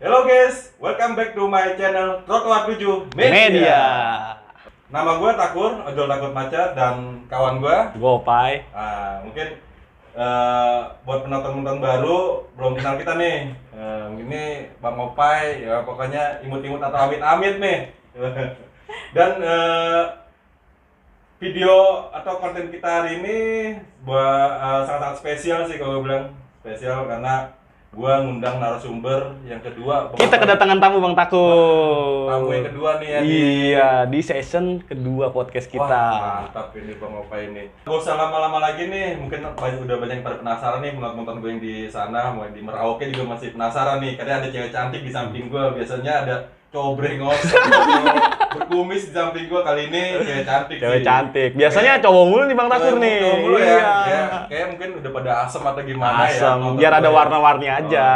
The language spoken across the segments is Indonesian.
Hello guys, welcome back to my channel Trotoar 7 Media. Nama gue Takur, ojol takut macet, dan kawan gue Gopai. Mungkin buat penonton-penonton baru belum kenal kita nih. Ini Bang Opai, ya pokoknya imut-imut atau amit-amit nih. Dan video atau konten kita hari ini sangat-sangat spesial sih kalau gue bilang. Spesial karena gua ngundang narasumber yang kedua. Kita kedatangan tamu Bang Takur. Tamu yang kedua nih ya. Iya, di season kedua podcast kita. Wah, mantap ini Bang Opai ini. Gak usah lama-lama lagi nih, mungkin udah banyak yang pada penasaran nih, penonton gue yang di sana, mau di Merauke juga masih penasaran nih. Karena ada cewek cantik di samping gua, biasanya ada cowok brengos berkumis di samping gua, kali ini cewek cantik. Cewek sih. cantik. Biasanya cowok mulu nih Bang Takur nih. Cowok mulu ya. Iya. Kayak mungkin udah pada asem atau gimana Asem, ya. biar ada warna-warni aja.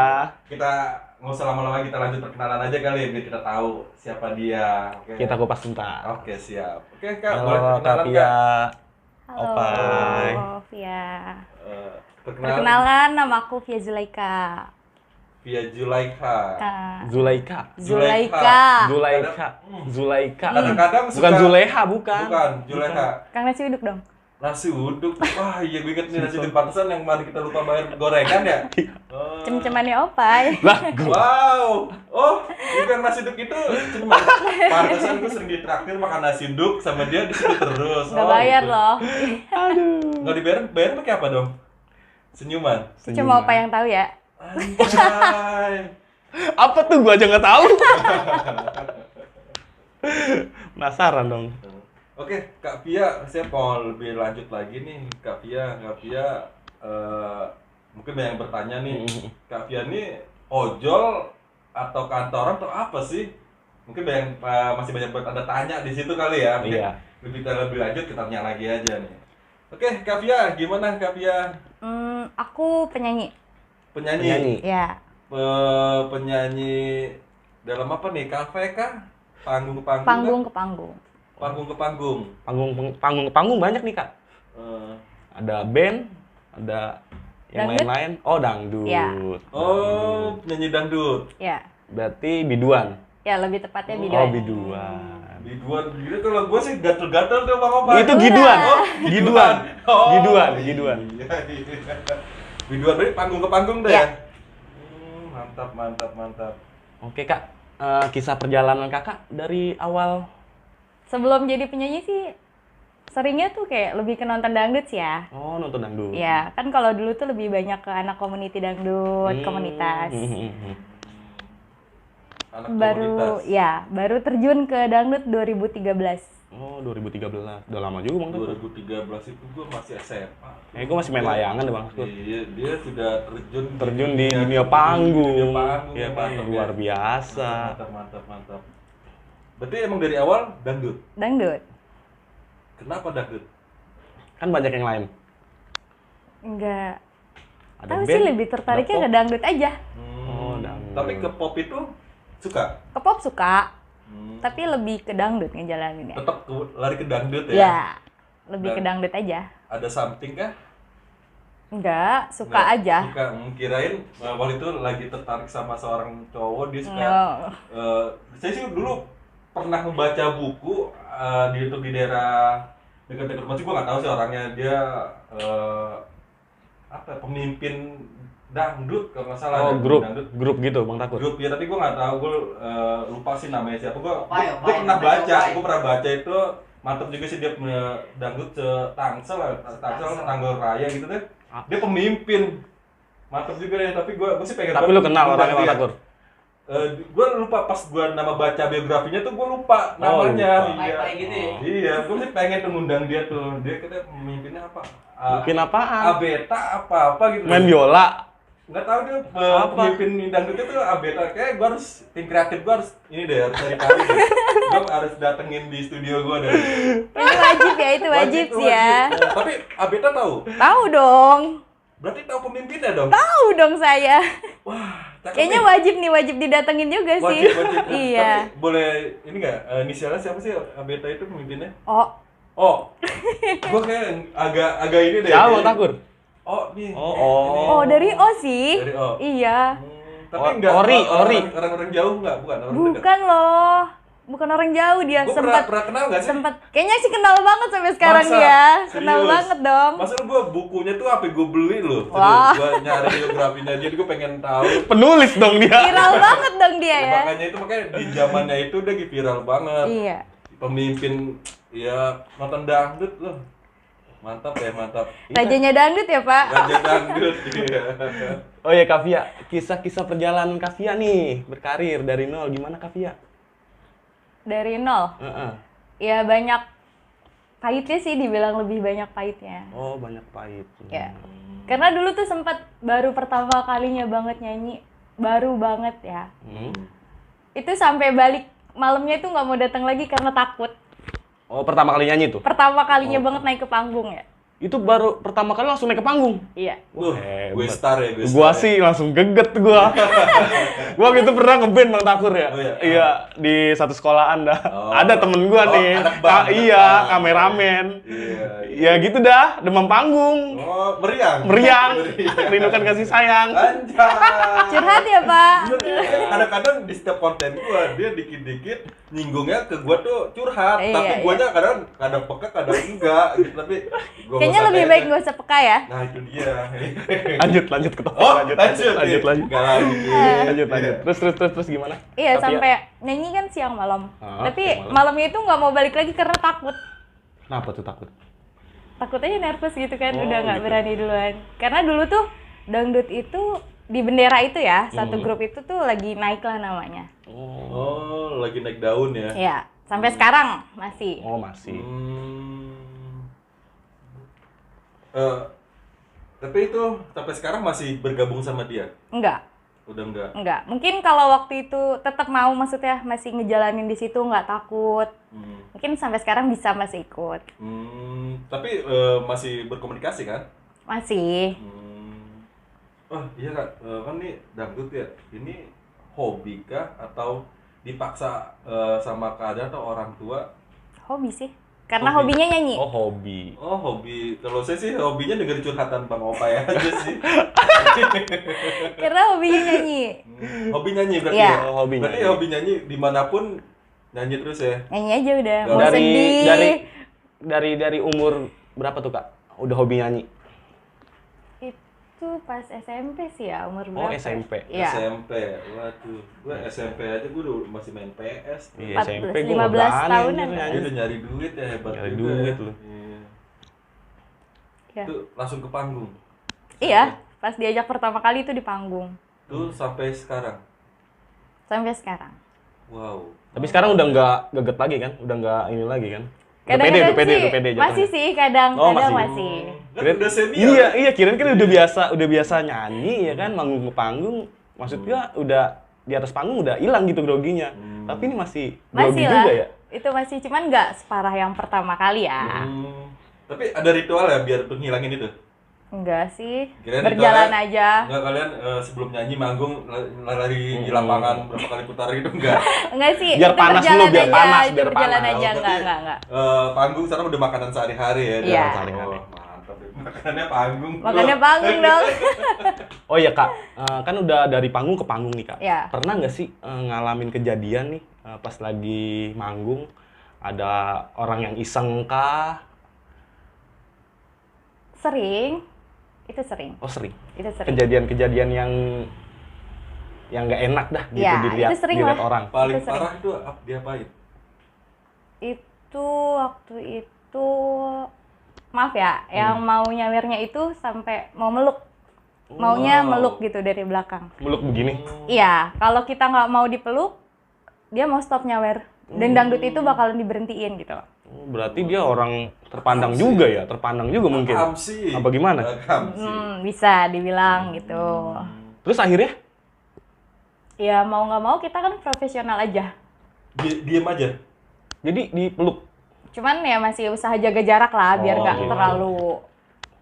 Kita nggak usah lama-lama, kita lanjut perkenalan aja kali biar kita tahu siapa dia. Oke. Kita kupas tuntas. Oke, siap. Oke, Kak, boleh Halo Kak perkenalan, Pia. Halo, Opai. Via. Perkenalan Perkenalan, nama aku Via Zulaika. via Zulaika. Zulaika. Zulaika. Zulaika. Zulaika. Kadang-kadang Bukan Zuleha, bukan. Bukan, Zulaika. Kang nasi uduk dong. Nasi uduk. Wah, iya gue inget nih nasi uduk pantesan yang kemarin kita lupa bayar gorengan ya. Oh. Cem-cemannya Opai. Lah, Wow, oh, bukan nasi uduk itu cuma pantesan gue sering ditraktir makan nasi uduk sama dia di situ terus. Nggak bayar gitu. loh. aduh. Nggak dibayar, bayar pakai apa dong? Senyuman. Cuma Opai yang tahu ya. Anjay. Apa tuh gua aja nggak tahu. Penasaran dong. Oke, Kak Pia, saya mau lebih lanjut lagi nih, Kak Pia, mungkin banyak yang bertanya nih, Kak Pia ini ojol atau kantoran atau apa sih? Mungkin masih banyak bertanda tanya di situ kali ya. Mungkin Iya. lebih lanjut kita tanya lagi aja nih. Oke, Kak Pia, gimana Kak Pia? Aku penyanyi. Penyanyi. Ya. Penyanyi dalam apa nih? Kafe kah? Panggung ke panggung? Panggung ke panggung. Panggung ke panggung. Panggung banyak nih Kak. Eh, Ada band, ada yang Dangdut? lain-lain. Oh, dangdut. Ya. Oh, penyanyi dangdut. Ya. Berarti biduan. Ya, lebih tepatnya Oh, biduan. Oh, biduan. Biduan gitu, kalau gue sih gatel-gatel tuh Bang Opa. Itu giduan. Oh, Giduan. Oh, Giduan, iya, giduan. iya. Biduan berarti panggung ke panggung deh Ya. ya. Mantap. Oke Kak, kisah perjalanan Kakak dari awal. Sebelum jadi penyanyi sih seringnya tuh kayak lebih ke nonton dangdut sih ya. Oh, nonton dangdut. Ya, kan kalau dulu tuh lebih banyak ke anak community dangdut, komunitas. Anak Baru komunitas. baru terjun ke dangdut 2013. Oh, 2013. Udah lama juga Bang Takur. 2013 itu gue masih SMA. Gue masih main layangan deh Bang Takur. Iya, dia sudah Terjun di dunia panggung. Dunia panggung. Iya, mantap, luar ya. biasa. Mantap. Berarti emang dari awal dangdut. Dangdut? Kenapa dangdut? Kan banyak yang lain. Enggak. Ada Tahu band, sih lebih tertariknya ada ke dangdut aja. Oh, dangdut. Tapi ke pop itu suka. Ke pop suka, tapi lebih ke dangdut ngejalaninnya. Tetap lari ke dangdut ya. Ya, lebih ke dangdut aja. Ada something kah? Enggak, suka Nggak, aja. Suka. Kirain waktu itu lagi tertarik sama seorang cowok, dia suka. No. Saya sih dulu pernah membaca buku di daerah dekat-dekat rumah sih, gue nggak tahu sih orangnya, dia pemimpin dangdut kalau nggak salah. Oh, ada grup dangdut. grup gitu Bang Takur. Grup ya, tapi gue nggak tahu, gue lupa sih namanya siapa. Gue Opai, pernah namanya baca, Opai. gue pernah baca itu mantap juga sih, dia punya dangdut Tangsel Tanggal Raya gitu deh. Dia pemimpin, mantap juga deh. Tapi gue sih pengen. Tapi lu kenal orangnya Bang Takur? Gue lupa pas gue baca biografinya tuh, gue lupa namanya. lupa. Iya, Baik-baik gitu ya? iya. Gue sih pengen tuh ngundang dia tuh. Dia katanya pemimpinnya apa? Mungkin apaan? Abeta apa gitu. Main biola. Nggak tahu dia Apa? pemimpin dangdut itu Abeta. Kayak gue harus, tim kreatif gue harus ini deh, harus cari tahu deh. Gue harus datengin di studio gue deh. Itu wajib ya, itu wajib sih ya. Tapi Abeta tahu? Tahu dong. Berarti tahu pemimpinnya dong? Tahu dong saya. Wah, cakep Kayaknya nih. wajib didatengin juga sih. Wajib. Iya. Tapi boleh ini nggak, inisialnya siapa sih Abeta itu pemimpinnya? Oh, Oh, gue kayak agak ini deh. Siapa Bang Jadi- Takur? Oh, nih. Oh. oh dari O sih. Dari O. Iya. Tapi enggak Ori. orang jauh enggak, bukan orang dekat. Bukan loh. Bukan orang jauh dia. Gua Sempat pernah kenal enggak sih? sempat kayaknya sih kenal banget sampai sekarang Masa? dia. Kenal Serius? banget dong. Masa gue bukunya tuh apa gue beli loh. Wah. Gue nyari biografinya dia, gue pengen tahu. Penulis dong dia. Viral banget dong dia ya. Makanya di zamannya itu udah viral banget. Iya. Pemimpin ya nonton dangdut loh. Mantap ya, mantap. Rajanya dangdut ya, Pak? Raja dangdut. Iya. Oh ya Kavia, kisah-kisah perjalanan Kavia nih berkarir dari nol gimana Kavia? Dari nol. Heeh. Ya banyak pahitnya sih, dibilang lebih banyak pahitnya. Oh banyak pahit. Ya. Karena dulu tuh sempat baru pertama kalinya banget nyanyi, baru banget ya. Itu sampai balik malamnya itu nggak mau datang lagi karena takut. Oh pertama kali nyanyi tuh? Pertama kalinya banget naik ke panggung ya. Itu baru pertama kali langsung naik ke panggung? Iya. Gue star ya, gue star. Gua sih langsung geget gua. Gua waktu itu pernah ngeband Bang Takur ya. Oh, iya. Iya, di satu sekolahan dah. Oh. Ada temen gua Oh, nih. anak band, Iya, anak band. kameramen. Iya. Ya gitu dah, demam panggung. Oh, meriang. Meriang, rindukan kasih sayang. Anjay. Curhat ya, Pak? Bener, kadang-kadang di setiap konten gua dia dikit-dikit nyinggungnya ke gua tuh curhat, Iya, tapi iya. guanya kadang peka kadang enggak gitu, tapi gua Kayaknya lebih baik nggak usah peka ya. Nah, itu dia. Lanjut ke topik. Oh, lanjut. Enggak lagi. Lanjut. Terus gimana? Iya, Tapi sampai nyanyi kan siang malam. Ah, Tapi siang malam. malamnya itu nggak mau balik lagi karena takut. Kenapa tuh takut? Takut aja nervous gitu kan, Oh, udah nggak gitu. berani duluan. Karena dulu tuh dangdut itu di bendera itu ya, satu grup itu tuh lagi naik lah namanya. Oh, lagi naik daun ya. Iya, sampai sekarang masih. Oh, masih. Tapi itu sampai sekarang masih bergabung sama dia? Enggak, Udah enggak? enggak. Mungkin kalau waktu itu tetap mau, maksudnya masih ngejalanin di situ, nggak takut. Mungkin sampai sekarang bisa masih ikut. Tapi masih berkomunikasi kan? Masih. Oh iya Kak, kan nih dangdut ya, ini hobi kah atau dipaksa sama keadaan atau orang tua? Hobi sih. Karena Hobi. hobinya nyanyi. Oh, hobi. Oh hobi, kalau saya sih hobinya dengerin curhatan Bang Opa ya aja sih. Karena hobinya nyanyi. Hobi nyanyi berarti Iya. ya? Oh, hobi Berarti nyanyi. hobi nyanyi dimanapun nyanyi terus ya? Nyanyi aja udah. Mau Dari sedih. dari umur berapa tuh, Kak? Udah hobi nyanyi? Itu pas SMP sih ya, umur Oh, berapa? SMP. Iya. SMP, waduh, gue SMP aja gue udah masih main PS. Iya, 14, SMP gua 15 berani tahunan anjir kan? Dia nyanyi. udah nyari duit ya, hebat Nyari juga duit ya. lu. Iya. Iya. Itu langsung ke panggung. Iya, pas diajak pertama kali itu di panggung. Tuh sampai sekarang. Sampai sekarang. Wow. Tapi sekarang udah nggak geget lagi kan? Udah nggak ini lagi kan? Udah Kadang-kadang pede sih, jatuhnya. masih sih kadang, Oh, kadang masih. masih. Kan udah senior. Iya, kirain kan udah biasa nyanyi ya kan, manggung ke panggung. Maksud gua udah di atas panggung udah hilang gitu groginya. Tapi ini masih grogi Masih lah. juga ya. Itu masih, cuman nggak separah yang pertama kali ya. Tapi ada ritual ya biar menghilangin itu. Enggak sih, Kirain berjalan ritualnya- aja. Enggak kalian sebelum nyanyi manggung lari di lapangan berapa kali putar gitu enggak? Enggak sih, Biar itu panas berjalan dulu, biar aja, panas, itu biar berjalan panas. aja, Oh, enggak. Panggung sekarang udah makanan sehari-hari ya. Iya. Oh, mantap. Makanannya panggung. Makanya panggung dong. Oh iya Kak, kan udah dari panggung ke panggung nih Kak. Iya. Pernah nggak sih ngalamin kejadian nih pas lagi manggung ada orang yang iseng kah? Sering, itu sering. Oh sering. Itu sering. Kejadian-kejadian yang nggak enak dah gitu Iya, dilihat itu sering dilihat lah. orang. Paling Itu sering. parah itu diapain? Itu waktu itu, maaf ya, yang mau nyawernya itu sampai mau meluk. Maunya Wow. meluk gitu dari belakang. Meluk begini. Iya, kalau kita nggak mau dipeluk, dia mau stop nyawer. Dan dangdut itu bakalan diberhentiin gitu. Oh, berarti dia orang terpandang juga ya, terpandang juga mungkin. Kamsi. Apa gimana? Kamsi. Bisa dibilang gitu. Terus akhirnya? Ya mau nggak mau kita kan profesional aja. Diem aja. Jadi dipeluk. Cuman ya masih usaha jaga jarak lah biar Oh, nggak gitu. terlalu.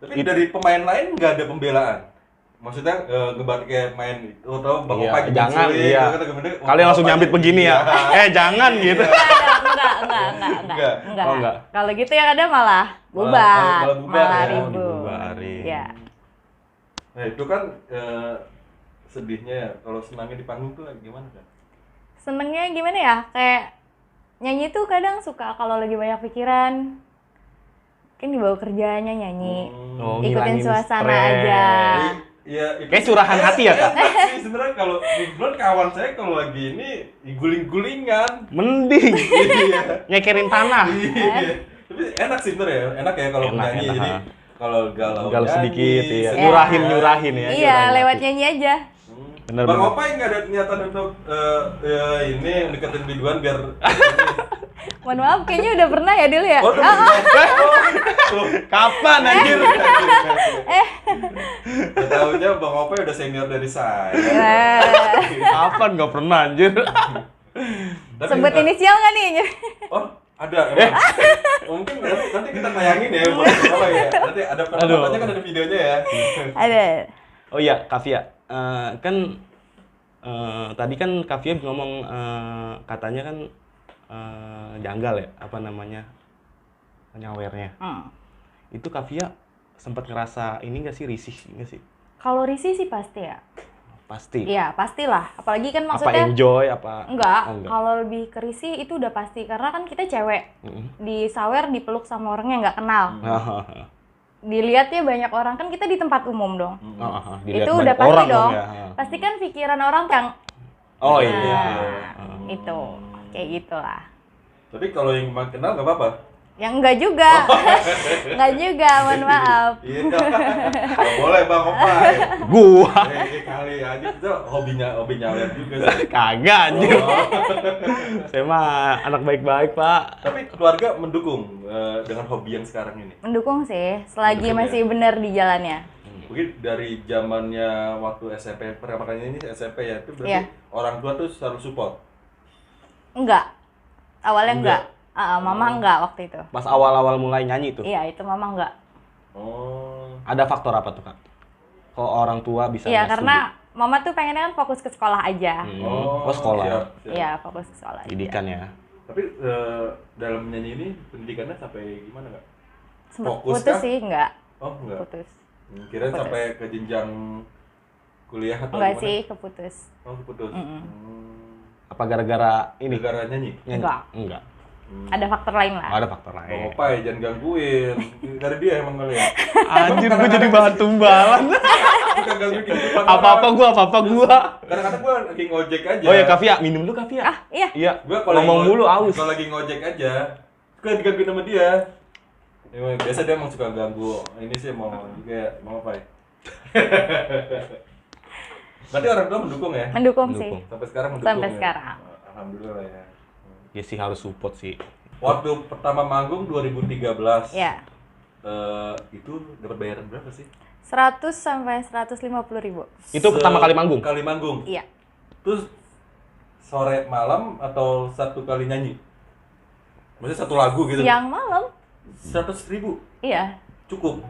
Tapi dari pemain lain nggak ada pembelaan. Maksudnya ngebat kayak main itu atau Bang Iya, Opa gitu jangan, culik, iya. gitu, kemudian, Kalian langsung Opa nyambit gitu. begini ya. Jangan gitu. Enggak. Oh, enggak. Kalau gitu yang ada malah bubar, malah bubar malah ya. ribut. Dibubarin. Ya. Nah itu kan sedihnya, kalau senangnya di panggung tuh gimana kan? Senengnya gimana ya? Kayak nyanyi tuh kadang suka kalau lagi banyak pikiran. Kan dibawa kerjanya nyanyi. Oh, Ikutin ngilangin suasana stres. aja. Iya, itu Kayak curahan hati ya, Kak? enak sih sebenarnya kalau kebetulan kawan saya kalau lagi ini guling-gulingan. Mending Iya. nyekerin tanah. Iya. Tapi enak sih sebenarnya ya. Enak ya kalau Enak, nyanyi. enak, Jadi ha. kalau galau Galau nyanyi, sedikit, iya. sedih. Nyurahin ya. Iya, nyurahin lewat hati. nyanyi aja. Bener, Bang bener. Opai nggak ada niatan untuk ini deketin biduan biar Mohon maaf, kayaknya udah pernah ya dulu ya. oh, udah bener. Tuh. Kapan anjir? Tahunya Bang Opai udah senior dari saya. Nah, Kapan nggak pernah anjir? Tapi, sebut inisial nggak nih? Oh, ada emang. Mungkin nanti kita tayangin ya buat apa ya. Nanti ada fotonya kan ada videonya ya. Ada. Oh iya, Kavia. Kan tadi kan Kavia ngomong katanya kan janggal ya, apa namanya? Nyawernya. Itu Kavia sempat ngerasa ini nggak sih, risih nggak sih? Kalau risih sih pasti ya. Pasti. Iya, pastilah. Apalagi kan Apa maksudnya enjoy apa? enggak, Oh, enggak. kalau lebih ke risih itu udah pasti karena kan kita cewek. Mm-mm. Di sawer dipeluk sama orang yang nggak kenal. Hahaha. Dilihatnya banyak orang, kan kita di tempat umum dong. Dilihat Itu banyak udah pasti orang dong. ya. Pasti kan pikiran orang yang Oh nah, iya. itu kayak gitulah. Tapi kalau yang kenal nggak apa-apa. Yang enggak juga. Enggak juga, mohon maaf. Iya. Nggak boleh Bang Opai. Gua Kali aja itu hobi nyawer juga sih. kagak anjir. Oh. Saya mah anak baik-baik, Pak. Tapi keluarga mendukung dengan hobi yang sekarang ini. Mendukung sih, selagi Mendukung masih benar di jalannya. Mungkin dari zamannya waktu SMP pertama kali ini SMP ya, itu berarti Iya. orang tua tuh selalu support. Enggak. Awalnya Enggak? enggak. Mama enggak waktu itu. Pas awal-awal mulai nyanyi tuh. Iya, itu mama enggak. Oh. Ada faktor apa tuh, Kak? Kok orang tua bisa Iya, nggak karena mama tuh pengennya kan fokus ke sekolah aja. setuju? Oh, sekolah. siap, siap. Iya, fokus ke sekolah aja. Pendidikan ya. Tapi dalam menyanyi ini pendidikannya sampai gimana nggak? Sempet Fokus putus kah? sih, enggak. Oh enggak. Putus. Kirain Putus. sampai ke jenjang kuliah atau Enggak gimana? sih, keputus. Oh putus. Apa gara-gara ini? Negara nyanyi. Nyanyi? Enggak. Enggak. Ada faktor lain lah. Ada faktor Bang lain. Opai jangan gangguin. Dari dia emang kali ya. Anjir, gua jadi bahan tumbalan. Bukan gangguin kehidupan Apa-apa orang. gua, apa-apa gua. Kadang-kadang gua lagi ngojek aja. Oh ya, Kavia, minum dulu Kavia. Ah, iya. Iya. Gua kalau Ngomong lagi mulu aus. Kalau lagi ngojek aja, gua digangguin sama dia. Emang biasa dia emang suka ganggu. Ini sih mau juga mau apa ya? Berarti orang tua mendukung ya? Mendukung sih. Mendukung. Sampai sekarang mendukung. Sampai ya? sekarang. Alhamdulillah ya. Ya sih harus support sih. Waktu pertama manggung 2013. Iya. Itu dapat bayaran berapa sih? 100 sampai 150.000. Itu pertama kali manggung. Kali manggung. Iya. Terus sore malam atau satu kali nyanyi? Maksudnya satu lagu gitu? Siang malam. 100.000 Iya. cukup.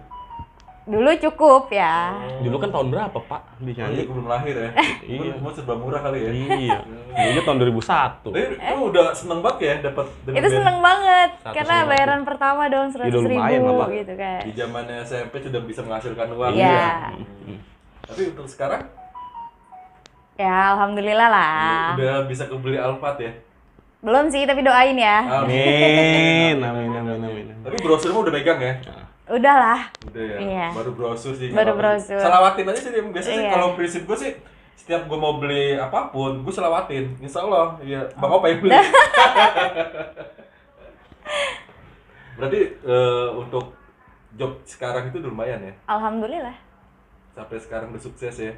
Dulu cukup ya. Dulu kan tahun berapa, Pak? Di Oh, iya, nyanyi? belum lahir ya. Iya. Mau serba murah kali ya. Iya. Dulu tahun 2001. Tapi lu udah seneng banget ya dapat Itu seneng banget 150. karena bayaran pertama dong 100.000 Udah lumayan lah, Pak. gitu kan. Di zamannya SMP sudah bisa menghasilkan uang. Iya. ya. Tapi untuk sekarang Ya, alhamdulillah lah. udah bisa kebeli Alphard ya. Belum sih, tapi doain ya. Amin, amin, amin, amin. Tapi brosur mah udah megang ya. Udahlah. Udah ya. Iya. Baru brosur sih. Baru nggak apa-apa. brosur. Selawatin aja sih. Biasanya sih Iya. kalau prinsip gue sih setiap gue mau beli apapun, gue selawatin. Insya Allah, ya Bang Opa yang beli. Berarti untuk job sekarang itu udah lumayan ya. Alhamdulillah. Sampai sekarang udah sukses ya.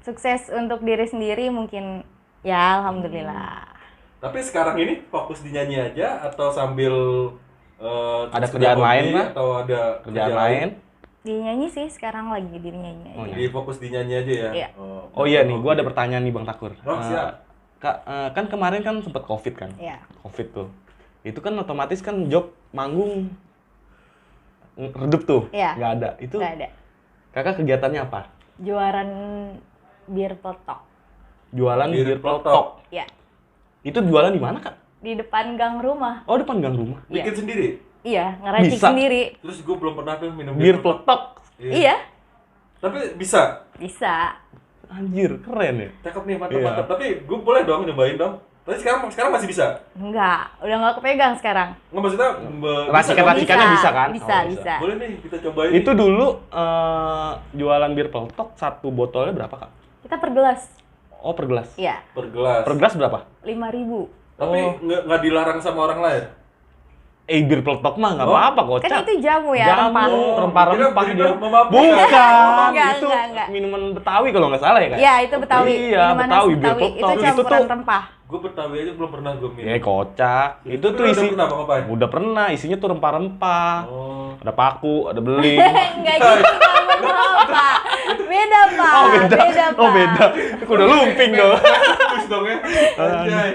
Sukses untuk diri sendiri mungkin ya alhamdulillah. Tapi sekarang ini fokus di nyanyi aja atau sambil Ada terus kerjaan hobi lain, Pak? atau ada Kerjaan lain? Di nyanyi sih sekarang lagi di nyanyi. Oh, aja. Di fokus di nyanyi aja ya. Iya. Oh iya nih, gua ada pertanyaan nih Bang Takur. Oh, siap. Kak, kan kemarin kan sempat Covid kan? Iya. Covid tuh. Itu kan otomatis kan job manggung redup tuh. Iya. Nggak ada. Itu Nggak ada. Kakak kegiatannya apa? Juaran bir peletok. Jualan Bir bir peletok. peletok. Ya. Itu jualan di mana, Kak? Di depan gang rumah. Oh, depan gang rumah. Iya. Bikin sendiri. Iya, ngeracik Bisa. sendiri. Terus gue belum pernah tuh minum Bir peletok. Iya. Tapi bisa. Bisa. Anjir, keren ya. Cakep nih, mantap Iya. mantap. Tapi gue boleh dong nyobain dong. Tapi sekarang masih bisa. Enggak, udah nggak kepegang sekarang. Nggak maksudnya Racikan-racikannya bisa kan? Bisa, Oh, bisa. boleh nih kita cobain. Itu dulu jualan bir peletok satu botolnya berapa, Kak? Kita per gelas. Oh, per gelas. Iya, per gelas. Per gelas berapa? 5.000. Tapi Oh. nggak dilarang sama orang lain. Bir peletok mah nggak Oh. apa-apa, kocak. Kan itu jamu ya, rempah. Rempah-rempah Kira dia. memabukkan. Bukan, Enggak, itu enggak. minuman Betawi kalau nggak salah ya, Kak? Iya, itu Betawi. Iya, Minuman Betawi, khas bir Itu peletok. Itu campuran tuh- rempah. Gue Betawi aja belum pernah gue minum. Ya kocak. Itu tuh udah isi. pernah Bang Opai? Udah pernah, isinya tuh rempah-rempah. Oh. Ada paku, ada beling. Enggak gitu, nggak Pak. Beda, Pak. Oh beda. Pak. Oh beda. Aku udah lumping dong. Bagus dong ya. Anjay.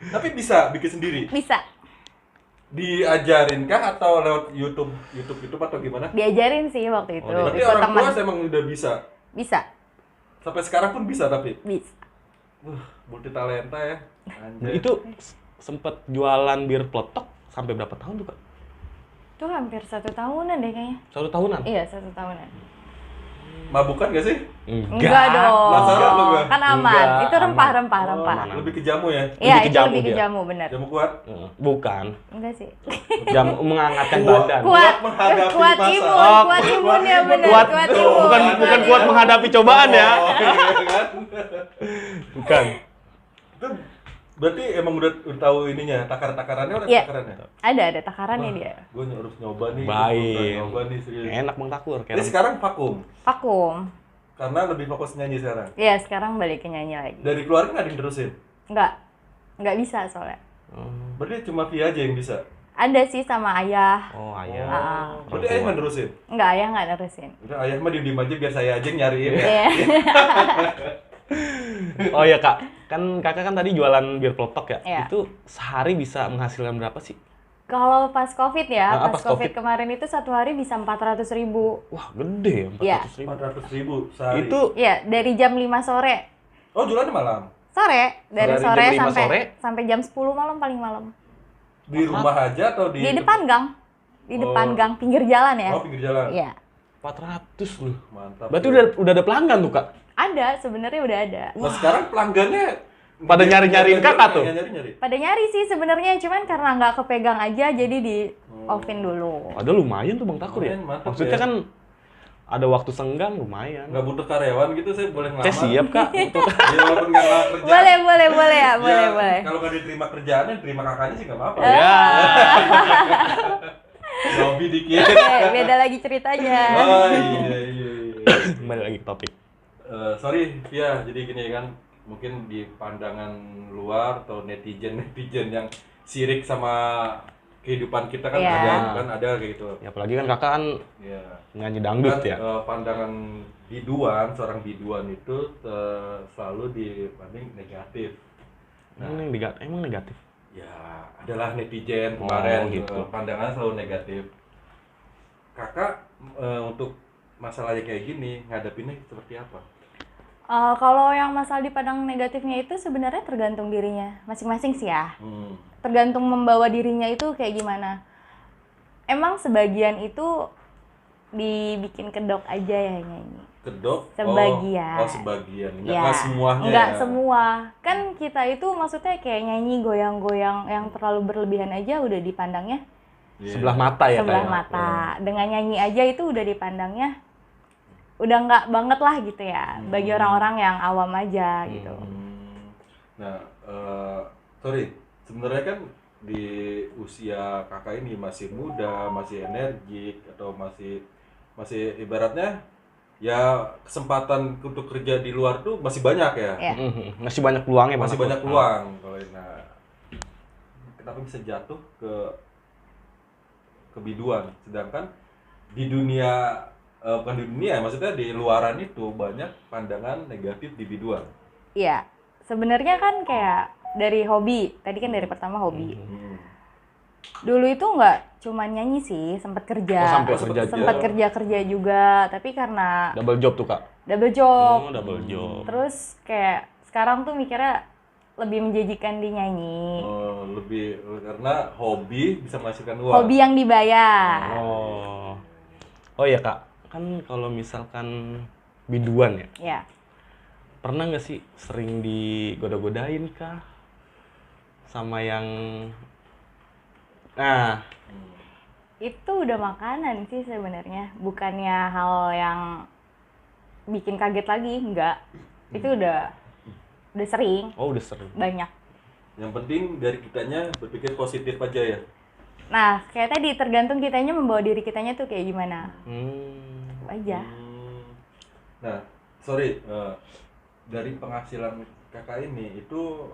Tapi bisa bikin sendiri. Bisa. Diajarin kah atau lewat YouTube atau gimana? Diajarin sih waktu itu. Berarti Ikut orang teman. tua emang udah bisa. Bisa. Sampai sekarang pun bisa tapi. Bisa. Multi talenta ya. Anjay. Itu sempet jualan bir peletok sampai berapa tahun tuh, Kak? Itu hampir 1 tahunan deh kayaknya. 1 tahunan? Iya, 1 tahunan. Mabukan gak sih? Enggak dong. Penasaran lu gua. Kan aman. Enggak, Itu rempah-rempah, aman. rempah. Aman. Lebih ke jamu ya. Iya, Lebih ke itu jamu lebih ke dia. jamu, benar. Jamu kuat. Bukan. Enggak sih. Jam menghangatkan Kuat. badan. Kuat, menghadapi kuat masa. imun, Oh, kuat imunnya imun. benar, Kuat, kuat imun. bukan kuat imun. menghadapi cobaan ya. Oh, iya kan? Bukan. Itu berarti emang udah tahu ininya, takarannya udah Iya. takarannya. Ada takarannya dia. Gue harus nyoba nih. Baik. Gua nyoba nih serius. Enak Bang Takur. Jadi sekarang vakum Vakum. karena lebih fokus nyanyi sekarang. Iya, sekarang balik ke nyanyi lagi. Dari keluarga nggak ada yang terusin. Enggak bisa soalnya. Berarti cuma Via aja yang bisa. Ada sih sama ayah. Oh, ayah. Berarti ayah nggak terusin. Enggak, ayah nggak nerusin. Udah ayah mah diem aja biar saya aja yang nyariin ya. Iya. Oh iya, Kak. Kan Kakak kan tadi jualan bir peletok ya? Iya. Itu sehari bisa menghasilkan berapa sih? Kalau pas COVID ya, Ah, pas pas COVID COVID. kemarin itu 1 hari bisa 400.000. Wah, gede Iya. ya, 400.000. 400.000 sehari. Itu Iya, dari jam 5 sore. Oh jualannya malam. Dari Dari sore jam 5 sampai sore? sampai jam 10 malam paling malam. Di rumah aja atau di Di depan gang. Di depan gang pinggir jalan ya. Oh pinggir jalan. Iya. 400 loh. Mantap. Berarti ya. udah ada pelanggan tuh, Kak? Ada, sebenarnya udah ada. Nah sekarang pelanggannya Pada nyari-nyariin kakak tuh? Nyari-nyari. Pada nyari sih sebenarnya, cuman karena nggak kepegang aja jadi di offin dulu. Padahal lumayan tuh Bang Takur ya. Lumayan, mantap Maksudnya ya. kan ada waktu senggang lumayan. Nggak butuh karyawan gitu saya boleh ngelamar. Saya siap, Kak. Untuk Ya walaupun nggak ngelamar kerjaan. Boleh ya, boleh, Ya, boleh. Kalau nggak diterima kerjaannya, terima kakaknya sih nggak apa-apa. ya. Lobby dikit. Beda lagi ceritanya. Oh iya. Kembali lagi ke topik. Sorry, ya jadi gini kan, mungkin di pandangan luar atau netizen yang sirik sama kehidupan kita kan Iya. ada kayak gitu. Ya apalagi kan Kakak kan Ya. nyanyi dangdut Kan, ya. pandangan biduan, seorang biduan itu selalu dibanding negatif. Nah, Emang negatif. ya adalah netizen Oh, kemarin gitu. pandangan selalu negatif. Kakak untuk masalah yang kayak gini ngadepinnya seperti apa? Kalau yang masalah dipandang negatifnya itu sebenarnya tergantung dirinya masing-masing sih ya. Tergantung membawa dirinya itu kayak gimana. Emang sebagian itu dibikin kedok aja ya nyanyi. Kedok? Sebagian. Oh sebagian. Ya, Nggak semuanya nggak ya? semua. Kan kita itu maksudnya kayak nyanyi goyang-goyang yang terlalu berlebihan aja udah dipandangnya Iya. Sebelah mata ya sebelah kayak. mata. Dengan nyanyi aja itu udah dipandangnya udah nggak banget lah gitu ya. Bagi orang-orang yang awam aja gitu. Nah, sorry. Sebenarnya kan di usia kakak ini masih muda, masih energik, atau masih ibaratnya ya kesempatan untuk kerja di luar tuh masih banyak ya. Iya. Masih banyak peluangnya Bang Masih Takur. banyak peluang kalau nah kenapa bisa jatuh ke kebiduan sedangkan di dunia bukan di dunia maksudnya di luaran itu banyak pandangan negatif di biduan. Iya. Sebenarnya kan kayak dari hobi. Tadi kan dari pertama hobi. Dulu itu nggak cuma nyanyi sih, sempat kerja. Oh, sampai kerja aja. Sempat kerja juga, tapi karena Double job tuh, Kak. double job. Oh, double job. Terus kayak sekarang tuh mikirnya lebih menjanjikan di nyanyi. Lebih karena hobi bisa menghasilkan uang. Hobi yang dibayar. Oh. Oh iya, Kak. Kan kalau misalkan biduan ya. Ya. Pernah nggak sih sering digoda-godain kah sama yang nah Itu udah makanan sih sebenarnya, bukannya hal yang bikin kaget lagi, enggak. Itu udah sering, udah sering. banyak. Yang penting dari kitanya berpikir positif aja ya. Nah, kayak tadi tergantung kitanya membawa diri kitanya tuh kayak gimana. Aja. Nah, sorry, dari penghasilan kakak ini itu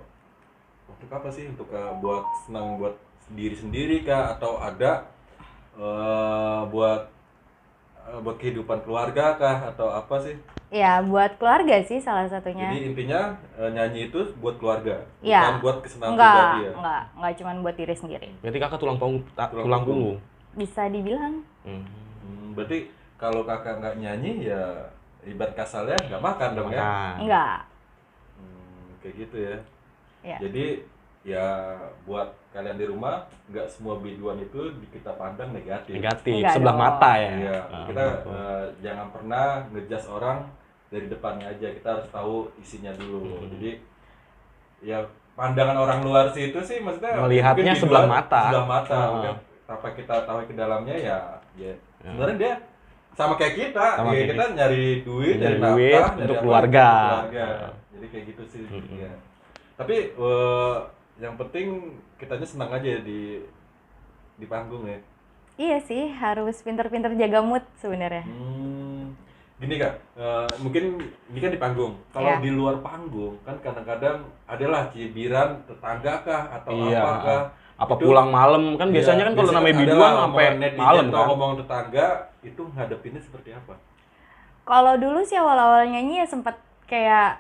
untuk apa sih? Untuk buat senang buat diri sendiri kah? Atau ada buat kehidupan keluarga kah? Atau apa sih? Ya, buat keluarga sih salah satunya. Jadi intinya nyanyi itu buat keluarga, Ya. bukan buat kesenangan pribadi ya? Enggak cuman buat diri sendiri. Berarti kakak tulang punggung. Bisa dibilang. Berarti kalau kakak nggak nyanyi ya ibarat kasalnya nggak makan dong ya? Makan. Enggak. Kayak gitu ya. Ya. Jadi ya buat kalian di rumah nggak semua biduan itu kita pandang negatif. Negatif, Enggak sebelah dong. mata ya. Iya, Ah, kita betul. jangan pernah ngejudge orang dari depannya aja. Kita harus tahu isinya dulu. Jadi ya pandangan orang luar sih itu sih maksudnya Melihatnya mungkin sebelah biduan mata. Sebelah mata. Ah. Mungkin tanpa kita tahu ke dalamnya ya sebenarnya dia sama kayak kita. Sama Ya, kayak kita nyari duit, Nyari nyari duit nafkah, untuk nyari keluarga. untuk keluarga. Jadi kayak gitu sih. Ya. Tapi yang penting kitanya senang aja di panggung ya. Iya sih, harus pinter-pinter jaga mood sebenarnya. Gini kak, mungkin ini kan di panggung. Kalau Iya. di luar panggung kan kadang-kadang adalah cibiran tetangga kah atau Iya. apakah? Apa pulang malam kan biasanya kan kalau namanya biduan sampai malam kan. Ngomong tetangga itu ngadepinnya seperti apa? Kalau dulu sih awal-awal nyanyi ya sempet kayak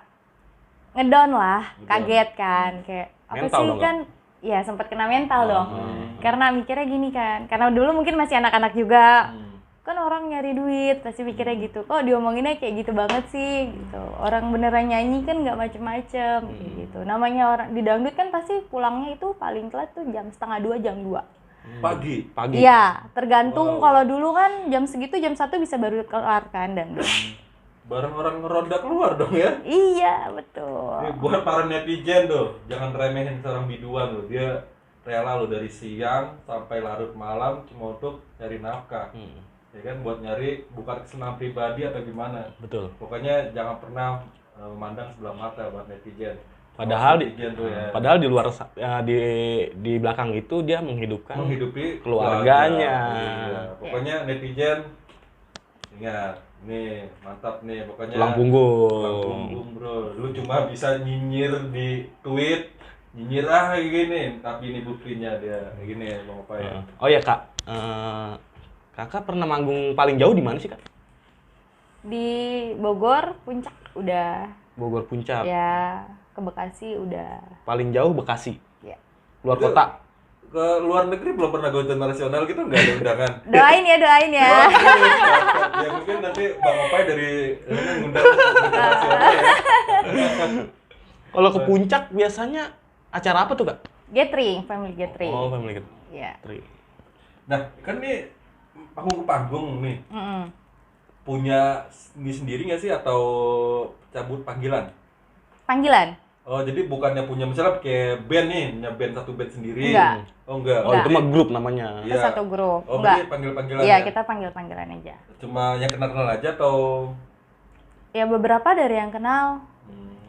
ngedown lah, Ngedown. kaget kan, kayak apa Mental sih dong, kan? Ya sempet kena mental dong. Karena mikirnya gini kan, karena dulu mungkin masih anak-anak juga. Kan orang nyari duit pasti mikirnya gitu, kok diomonginnya kayak gitu banget sih gitu, orang beneran nyanyi kan nggak macem-macem kayak gitu. Namanya orang di dangdut kan pasti pulangnya itu paling telat tuh jam 1:30 jam 2. Pagi. Iya, tergantung. Wow. Kalau dulu kan jam segitu jam 1 bisa baru kelar kan dangdut. Bareng orang ngeronda keluar dong ya. Iya betul. Ini buat para netizen tuh, jangan remehin seorang biduan loh. Dia rela loh dari siang sampai larut malam cuma untuk cari nafkah. Ya kan, buat nyari bukan kesenangan pribadi atau gimana. Betul. Pokoknya jangan pernah memandang sebelah mata buat netizen. Padahal netizen tuh ya, Padahal di luar di belakang itu dia menghidupi keluarganya. keluarga. Iya. Pokoknya netizen ingat, nih mantap nih pokoknya. Tulang Tulang punggung. punggung bro, lu cuma bisa nyinyir di tweet, nyinyir kayak gini, tapi ini buktinya dia kayak gini ya Bang Opa ya. Oh ya kak, kakak pernah manggung paling jauh di mana sih kak? Di Bogor puncak udah, Bogor Puncak. ya ke Bekasi udah. Paling jauh Bekasi. Ya. Luar Itu kota. Ke luar negeri belum pernah go internasional gitu, nggak ada undangan. Doain ya. Ya mungkin nanti Bang Opai dari ngundang internasional ya. Kalau ke puncak biasanya acara apa tuh kak? Gathering, family gathering. Oh, family Ya. gathering. Nah kan nih panggung ke panggung nih Mm-mm. punya ini sendiri nggak sih atau cabut panggilan? Panggilan? Oh jadi bukannya punya misalnya kayak band nih, punya band satu band sendiri? Enggak. Oh enggak. Oh itu mah grup namanya. Iya. Kita satu grup. Oh Enggak. berarti panggil-panggilan Iya, ya? kita panggil-panggilan aja. Cuma yang kenal-kenal aja atau? Ya beberapa dari yang kenal.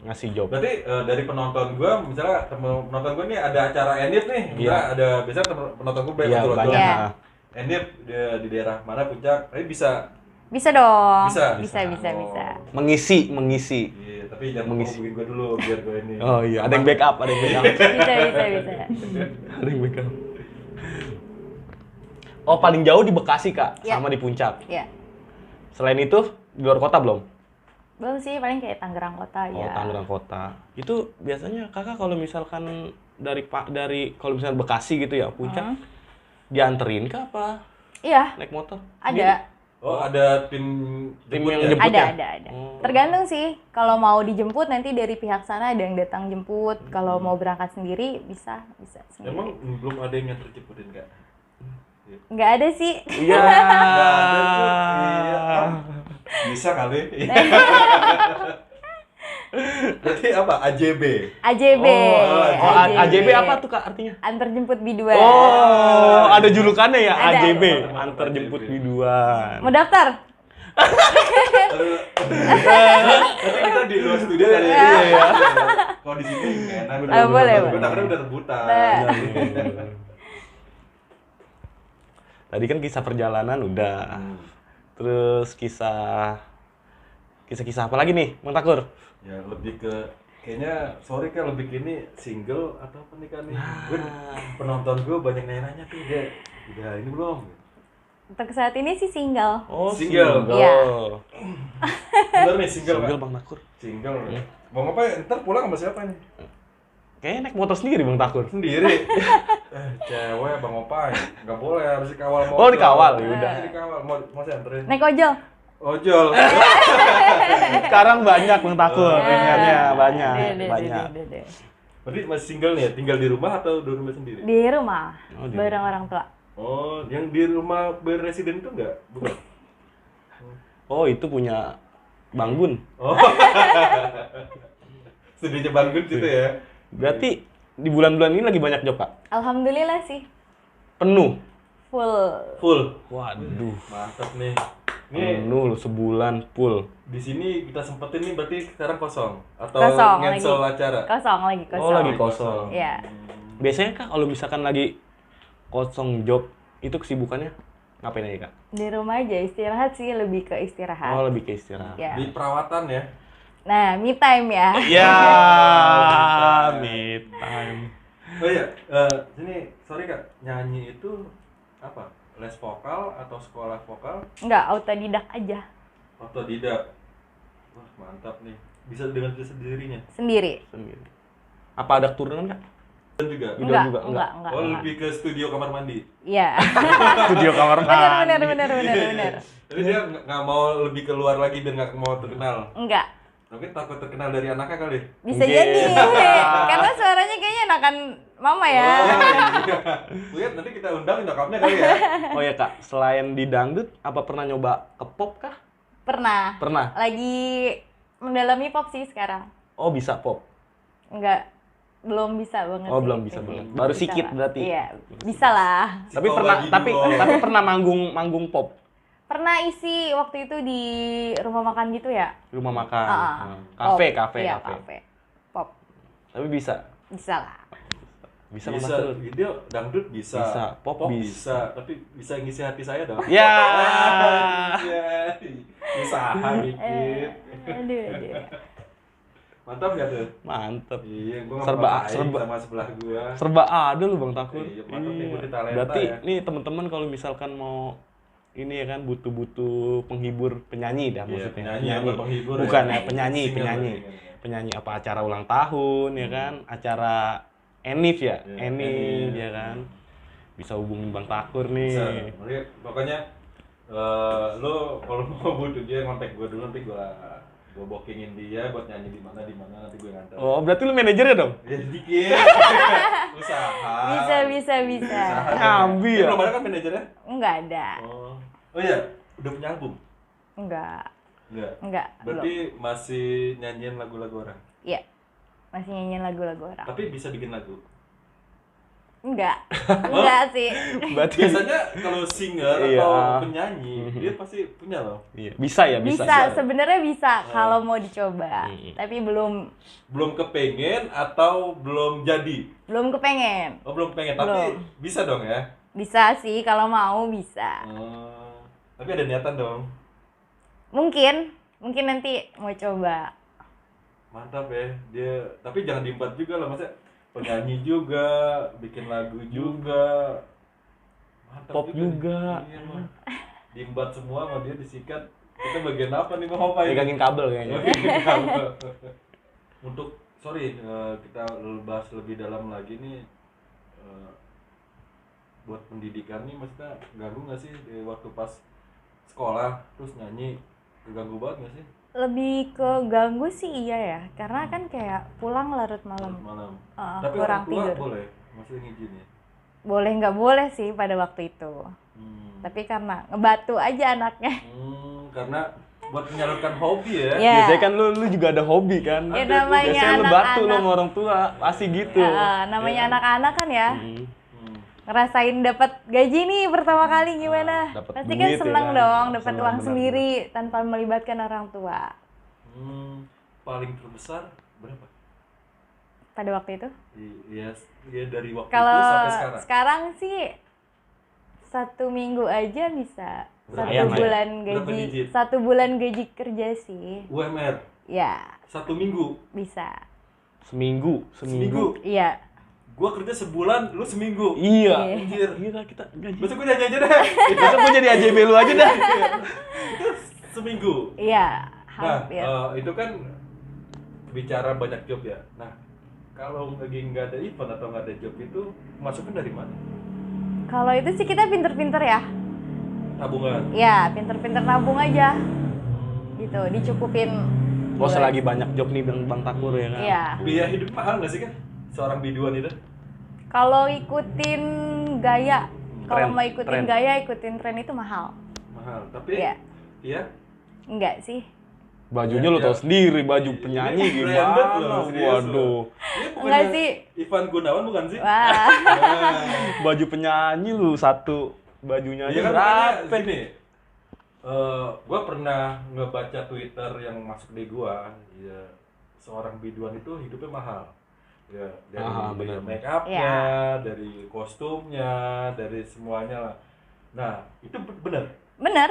Ngasih job. Berarti dari penonton gua, misalnya penonton gua nih ada acara Enif nih, misalnya ada biasanya penonton gua banyak Iya betul banyak. Iya. Nah. Enif di daerah mana puncak, tapi bisa. Bisa dong. Bisa? Bisa. Oh. Mengisi. Iya, tapi jangan Mengisi. hubungin gua dulu biar gua ini. Oh iya, ada yang backup. Bisa. Ada yang backup. Oh paling jauh di Bekasi kak, Iya. sama di puncak. Ya. Selain itu di luar kota belum? Belum sih, paling kayak Tangerang Kota Oh ya. Tangerang kota. Itu biasanya kakak kalau misalkan dari kalau misalkan Bekasi gitu ya puncak, dianterin kah apa Iya, naik motor? ada. Oh ada tim Tim yang ya? jemput. Ada. Oh. Tergantung sih. Kalau mau dijemput nanti dari pihak sana ada yang datang jemput. Kalau mau berangkat sendiri bisa sendiri. Emang belum ada yang nganter jemputin kak? Nggak ada sih. Iya. Nggak ada tuh. Iya. Bisa kali. Berarti apa? AJB. AJB. AJB apa tuh Kak artinya? Antar jemput biduan. Oh, ada julukannya ya Ada. AJB, antar jemput biduan. Mau daftar? Tapi kita di luar studio kali ya. Iya. Kalau di sini nggak enak. Ah, boleh, Gue boleh. takutnya udah rebutan. Nah. Tadi kan kisah perjalanan udah. Terus kisah apa lagi nih, Bang Takur? Ya lebih ke kayaknya sorry kan lebih ke ini single atau pernikahan nih. Gue penonton gue banyak nanya-nanya tuh dia udah ini belum? Untuk saat ini sih single. Oh, Single. Iya. Bener nih single, Single Pak. Bang Takur. Single. Mau ngapain? Ntar pulang sama siapa nih? Kayaknya naik motor sendiri Bang Takur. Sendiri. Cewek Bang Opai. Nggak boleh, harus dikawal motor. Oh, dikawal, ya udah. Harus dikawal. Mau saya anterin. Naik ojol. Ojol. Sekarang banyak Bang Takur, Oh, pilihannya banyak. Deh. Berarti masih single nih ya? Tinggal di rumah atau di rumah sendiri? Di rumah. Oh, di Bareng orang tua. Oh, yang di rumah beresiden itu enggak? Bukan? Oh, itu punya Bang Gun. Oh. Studionya Bang Gun situ ya? Berarti di bulan-bulan ini lagi banyak job, Kak? Alhamdulillah sih. Penuh. Full. Full. Waduh. Mantap nih. Nih, Penuh loh, sebulan full. di sini kita sempetin nih berarti sekarang kosong atau Kosong cancel lagi. acara? Kosong lagi, kosong. Oh, lagi kosong. Iya. Biasanya Kak kalau misalkan lagi kosong job, itu kesibukannya ngapain aja, Kak? Di rumah aja istirahat sih, lebih ke istirahat. Oh, lebih ke istirahat. Ya. Di perawatan ya? Nah, me time ya. Ya, me time. Oh iya, sini sorry Kak, nyanyi itu apa? Les vokal atau sekolah vokal? Enggak, autodidak aja. Otodidak. Wah, mantap nih. Bisa dengan sendirinya. Sendiri. Sendiri. Apa ada turunan, Kak? Dan juga. Udah juga, enggak. Oh, lebih ke studio kamar mandi. Iya. Studio kamar mandi. Benar. Tapi dia nggak mau lebih keluar lagi dan nggak mau terkenal. Enggak. Mungkin takut terkenal dari anaknya kali. Bisa Mungkin. jadi. Karena suaranya kayaknya enakan mama ya. Lihat nanti kita undang nyokapnya kali ya. Oh ya, Kak, selain di dangdut, apa pernah nyoba ke pop kah? Pernah. Pernah. Lagi mendalami pop sih sekarang. Oh, bisa pop. Enggak. Belum bisa banget. Oh, sih. belum bisa banget. Baru Bisa sikit lah. berarti. Iya, bisa lah. Tapi Sekolah pernah lagi tapi dulu. tapi pernah manggung pop Pernah isi waktu itu di rumah makan gitu ya. di rumah makan. Ah, Kafe, pop. kafe, Iya, kafe. kafe. Pop. Tapi bisa. Bisa lah. Bisa, Bisa, Mas Dul. video dangdut bisa. Bisa, pop bisa. Tapi bisa ngisi hati saya dong. Ya. Iya. Usaha dikit. Aduh. Mantap nggak tuh? Mantep. Iya, gua Serba- serba serba- sama sebelah gua. Serba ada lu Bang Takur. Iya, mantap nih, multi talenta Berarti ya. nih teman-teman kalau misalkan mau ini ya kan butuh penghibur penyanyi dah Iya, maksudnya. penyanyi apa penghibur Bukan ya? ya, penyanyi, Singer penyanyi. berarti kan. Penyanyi apa acara ulang tahun ya kan, acara Enif ya, Iya, Enif Enif. ya kan. Bisa hubungin Bang Takur Bisa. nih. Jadi, pokoknya lo kalau mau butuh dia kontak gua dulu, nanti gua bookingin dia buat nyanyi di mana nanti gue nganter. Oh, berarti lu manajernya dong? Ya sedikit. Usaha. Bisa. Nyambi ya? Belum ada kan manajernya? Enggak ada. Oh iya, udah punya album? Enggak. Enggak. Berarti masih nyanyiin lagu-lagu orang. Iya. Masih nyanyiin lagu-lagu orang. Tapi bisa bikin lagu. Enggak. Enggak sih. Berarti Biasanya kalau singer Iya. atau penyanyi, dia pasti punya loh. iya, bisa ya, bisa. Bisa, sebenarnya bisa kalau mau dicoba. Tapi belum Belum kepengen atau belum jadi? kepengen. Oh, belum pengen, tapi Belum. bisa dong ya? Bisa sih kalau mau bisa. Tapi ada niatan dong. Mungkin nanti mau coba. Mantap ya, dia tapi jangan diempat juga lah, maksudnya penyanyi juga, bikin lagu juga, mantap Pop juga. Iya, mah. Diembat semua sama dia disikat. Kita bagian apa nih mau ngapain? Pegangin kabel kayaknya. Untuk kita bahas lebih dalam lagi nih, buat pendidikan nih maksudnya ganggu nggak sih di waktu pas sekolah terus nyanyi, keganggu banget nggak sih? Lebih ke ganggu sih iya ya, karena kan kayak pulang larut malam. Malam. Ah, Tapi kurang orang tua tidur. boleh, masih ngizin ya. Boleh nggak boleh sih pada waktu itu. Tapi karena ngebatu aja anaknya. Karena buat menyalurkan hobi ya. Ya. Biasanya kan lu juga ada hobi kan. Ya namanya Biasanya lu batu lu anak-anak. sama orang tua, pasti gitu. Namanya Ya. anak-anak kan ya. Hmm. Ngerasain dapat gaji nih pertama kali gimana? Dapat Pasti duit kan ya seneng kan? dong dapat Seneng, uang benar, sendiri tanpa melibatkan orang tua. Paling terbesar berapa? Pada waktu itu. Iya, iya dari waktu Kalau itu sampai sekarang. sekarang sih 1 minggu aja bisa. Berapa? Lumayan lah ya. Bulan Berapa gaji, digit? 1 bulan gaji kerja sih. UMR Ya, 1 minggu. bisa. Seminggu. Seminggu. Iya. Gua kerja sebulan, lu seminggu. Iya. Anjir. Gila kita gaji. Besok gue nyanyi aja deh. Besok gua jadi AJB lu aja dah. Itu seminggu. Iya, Nah, hampir. itu kan bicara banyak job ya. Nah, kalau lagi nggak ada event atau nggak ada job itu masukin dari mana? Kalau itu sih kita pinter-pinter ya. Tabungan. Ya, pinter-pinter nabung aja. Gitu, dicukupin. Oh, buat- selagi banyak job nih Bang Takur ya kan. Iya. Biaya hidup mahal nggak sih kan? Seorang biduan itu? Kalau ikutin gaya, kalau Tren, mau ikutin tren. gaya, ikutin tren itu mahal. Mahal. Tapi Iya. iya. Enggak sih. Bajunya lu Ya, tau ya. sendiri, baju penyanyi Ini branded gimana? loh, serius Waduh. loh. Ini Enggak bukannya sih. Ivan Gunawan bukan sih? Wah. Nah. Baju penyanyi lu satu bajunya Iya aja kan makanya berapa? gini, gue pernah ngebaca Twitter yang masuk di gua, ya seorang biduan itu hidupnya mahal, ya dari Benar. make upnya, Iya. dari kostumnya, dari semuanya lah. Nah itu benar Bener,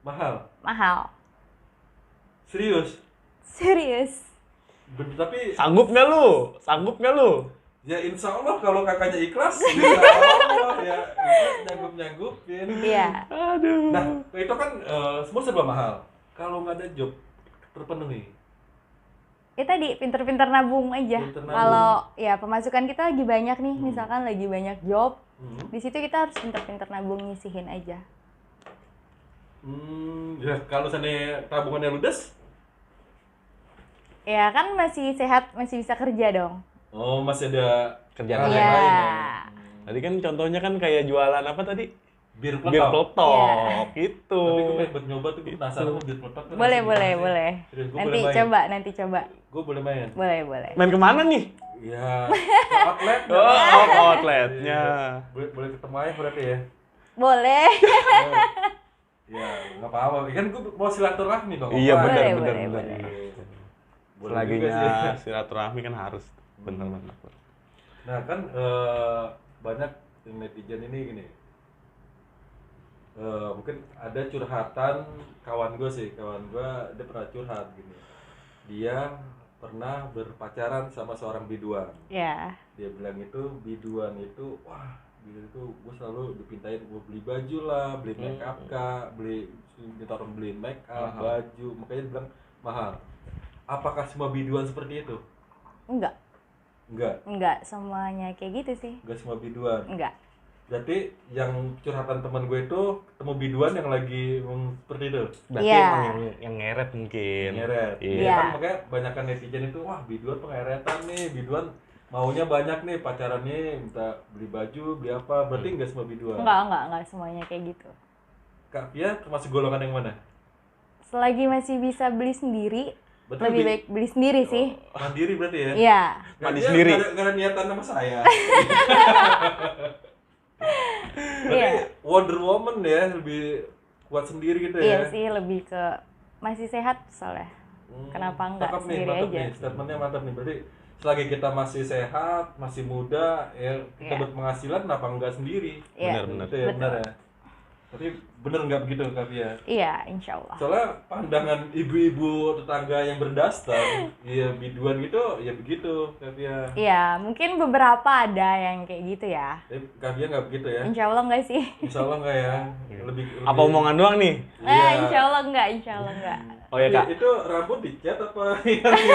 mahal, mahal. serius. Serius. Tapi Sanggup nggak lu? Sanggup nggak lu? ya insya Allah kalau kakaknya ikhlas, insya Allah ya nyanggup-nyanggupin. Iya. Aduh. Nah, itu kan semua serba mahal. Kalau nggak ada job terpenuhi. Ya tadi pinter-pinter nabung aja. Pinter nabung. Kalau ya pemasukan kita lagi banyak nih, misalkan lagi banyak job, Hmm. di situ kita harus pinter-pinter nabung nyisihin aja. Ya kalau sana tabungannya ludes, Ya kan masih sehat, masih bisa kerja dong. oh masih ada Kerjaan hal Iya. yang lain ya. Tadi kan contohnya kan kayak jualan apa tadi? Bir Bir peletok. peletok gitu. Tapi gue pengen buat nyoba tuh, gue penasaran sama bir peletok. tuh Boleh, rasanya boleh, gimana sih? boleh. Serius, gue Nanti boleh main. coba, nanti coba. Gue boleh main. Boleh, boleh. Main kemana nih? Ya, ke outlet. Oh, outletnya. Boleh, boleh ketemu aja berarti ya. Boleh. Ya, nggak apa-apa. Kan gue mau silaturahmi dong. Iya Pak. benar Boleh, benar boleh, benar. boleh. Boleh juga sih. Selaginya silaturahmi kan harus benar benar. Nah kan banyak netizen ini gini, mungkin ada curhatan kawan gue sih, dia pernah curhat gini, dia pernah berpacaran sama seorang biduan. Ya. Dia bilang itu biduan itu, wah biduan itu gue selalu dipintain gue beli baju lah, beli make up kak, minta orang beliin make up, Mahal. baju, makanya dia bilang mahal. Apakah semua biduan seperti itu? Enggak, Enggak, semuanya kayak gitu sih. enggak semua biduan. Enggak. Berarti yang curhatan teman gue itu ketemu biduan yang lagi seperti itu, Berarti Iya. emang yang ngeret mungkin. ngeret. Iya. Iya. Kan makanya banyakan netizen itu, wah biduan pengeretan nih, biduan maunya banyak nih pacarannya, minta beli baju, beli apa. Berarti enggak semua biduan. Enggak semuanya kayak gitu. Kak Pia termasuk golongan yang mana? Selagi masih bisa beli sendiri, Berarti lebih baik beli sendiri sih. mandiri berarti ya? Iya. Mandi Dia sendiri. nggak ada niatan sama saya. Berarti Iya. Wonder Woman ya, lebih kuat sendiri gitu Iya ya? sih, lebih ke masih sehat soalnya. Kenapa enggak Mantap nih, sendiri mantap aja? nih, statementnya mantap nih. Berarti selagi kita masih sehat, masih muda, ya kita Iya. berpenghasilan, kenapa enggak sendiri? Iya. Benar. Gitu ya, Betul. benar ya. Tapi bener nggak begitu Kak Pia? Iya, insya Allah. Soalnya pandangan ibu-ibu tetangga yang berdastar, ya biduan gitu, ya begitu Kak Pia. Iya, mungkin beberapa ada yang kayak gitu ya. Tapi Kak Pia nggak begitu ya? Insya Allah enggak sih. Insya Allah nggak ya? Lebih. Apa omongan doang nih? Iya. Insya Allah enggak, insya Allah enggak. Oh ya Kak. Itu rambut dicat apa?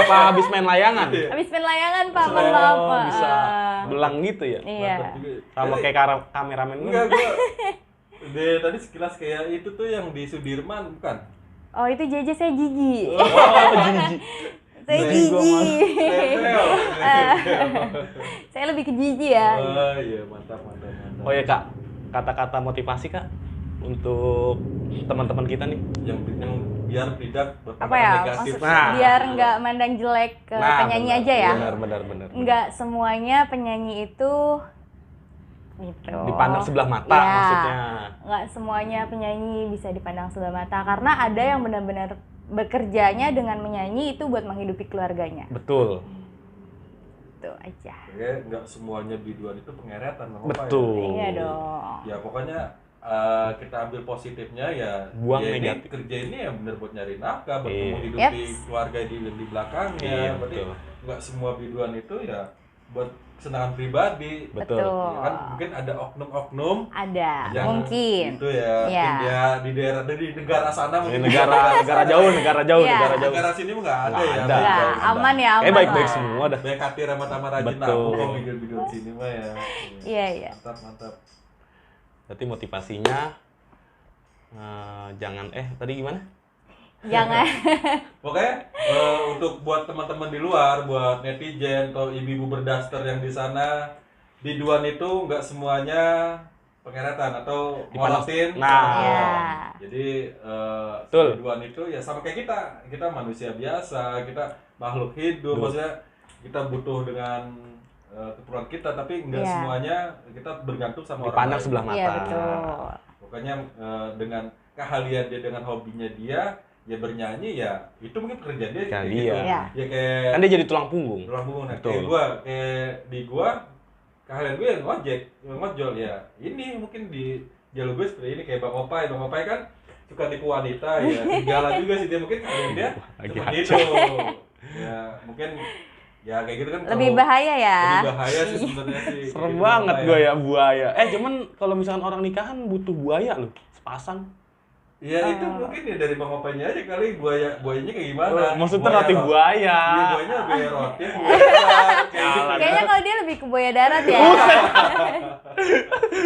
Apa habis main layangan? Iya. Habis main layangan Pak, Oh, mohon maaf Pak. bisa belang gitu ya? Iya. Mantap juga. Sama Jadi- kayak kameramen gue. Enggak, gua tadi sekilas kayak itu tuh yang di Sudirman bukan? Oh, itu JJ saya jijik. Oh, jijik. Saya Gua jijik. Tempel. Saya lebih ke jijik ya. Oh iya, mantap. Oh ya Kak, kata-kata motivasi Kak untuk teman-teman kita nih. Yang biar tidak Apa ya? negatif. Maksud biar nggak mandang jelek ke penyanyi benar, aja ya. Benar. Nggak semuanya penyanyi itu gitu. Dipandang sebelah mata Ya, maksudnya. nggak semuanya penyanyi bisa dipandang sebelah mata karena ada yang benar-benar bekerjanya dengan menyanyi itu buat menghidupi keluarganya. Betul. Itu aja. Oke, nggak semuanya biduan itu pengeretan, Bang Opa, Betul. ya. Iya dong. Ya pokoknya kita ambil positifnya ya. Buang ya negatif. Ini kerja ini ya bener buat nyari nafkah, buat Iya. menghidupi Yeps. keluarga di belakangnya. Iya, Berarti betul. nggak semua biduan itu ya buat kesenangan pribadi. Betul. Ya kan mungkin ada oknum-oknum Ada, yang mungkin. itu ya, Iya. mungkin dia di daerah di negara sana Ini mungkin negara jauh, Iya. negara sini mah nggak ada Nggak ya. ada. Nggak, Jauh-jauh. aman ya, aman Kayak baik-baik lah. semua dah. Baik hati sama rajin Betul. aku kok video-video sini mah ya. Iya. Mantap. Berarti motivasinya jangan tadi gimana? Jangan. Pokoknya untuk buat teman-teman di luar, buat netizen atau ibu-ibu berdaster yang di sana, biduan itu nggak semuanya pengeretan atau ngolotin. Nah. Iya. Jadi Betul. biduan itu ya sama kayak kita manusia biasa, kita makhluk hidup, Betul. maksudnya kita butuh dengan keperluan kita, tapi nggak Iya. semuanya kita bergantung sama orang Dipandang lain. sebelah mata. Iya, betul. Pokoknya dengan keahlian dia, dengan hobinya dia, ya bernyanyi ya itu mungkin pekerjaan dia kayak Iya. gitu. Iya. Ya kayak Kan dia jadi tulang punggung. tulang punggung. Nah, Betul. kayak di gua keahlian gue ngojol ya. Ini mungkin di jalur gue seperti ini kayak Bang Opai kan suka tipu wanita ya. Segala juga sih dia mungkin keahlian dia Lagi seperti hancur. itu. Ya, mungkin ya kayak gitu kan Lebih kalau- bahaya ya. Lebih bahaya sih sebenarnya sih. Serem Kayak gitu, banget Bang gue Opai ya buaya. Cuman kalau misalkan orang nikahan butuh buaya loh, sepasang. Ya itu mungkin ya dari Bang Opainya aja kali buayanya kayak gimana? Maksudnya roti buaya. Iya, buayanya lebih erotis. Kayak gitu. Kayaknya kalau dia lebih ke buaya darat ya.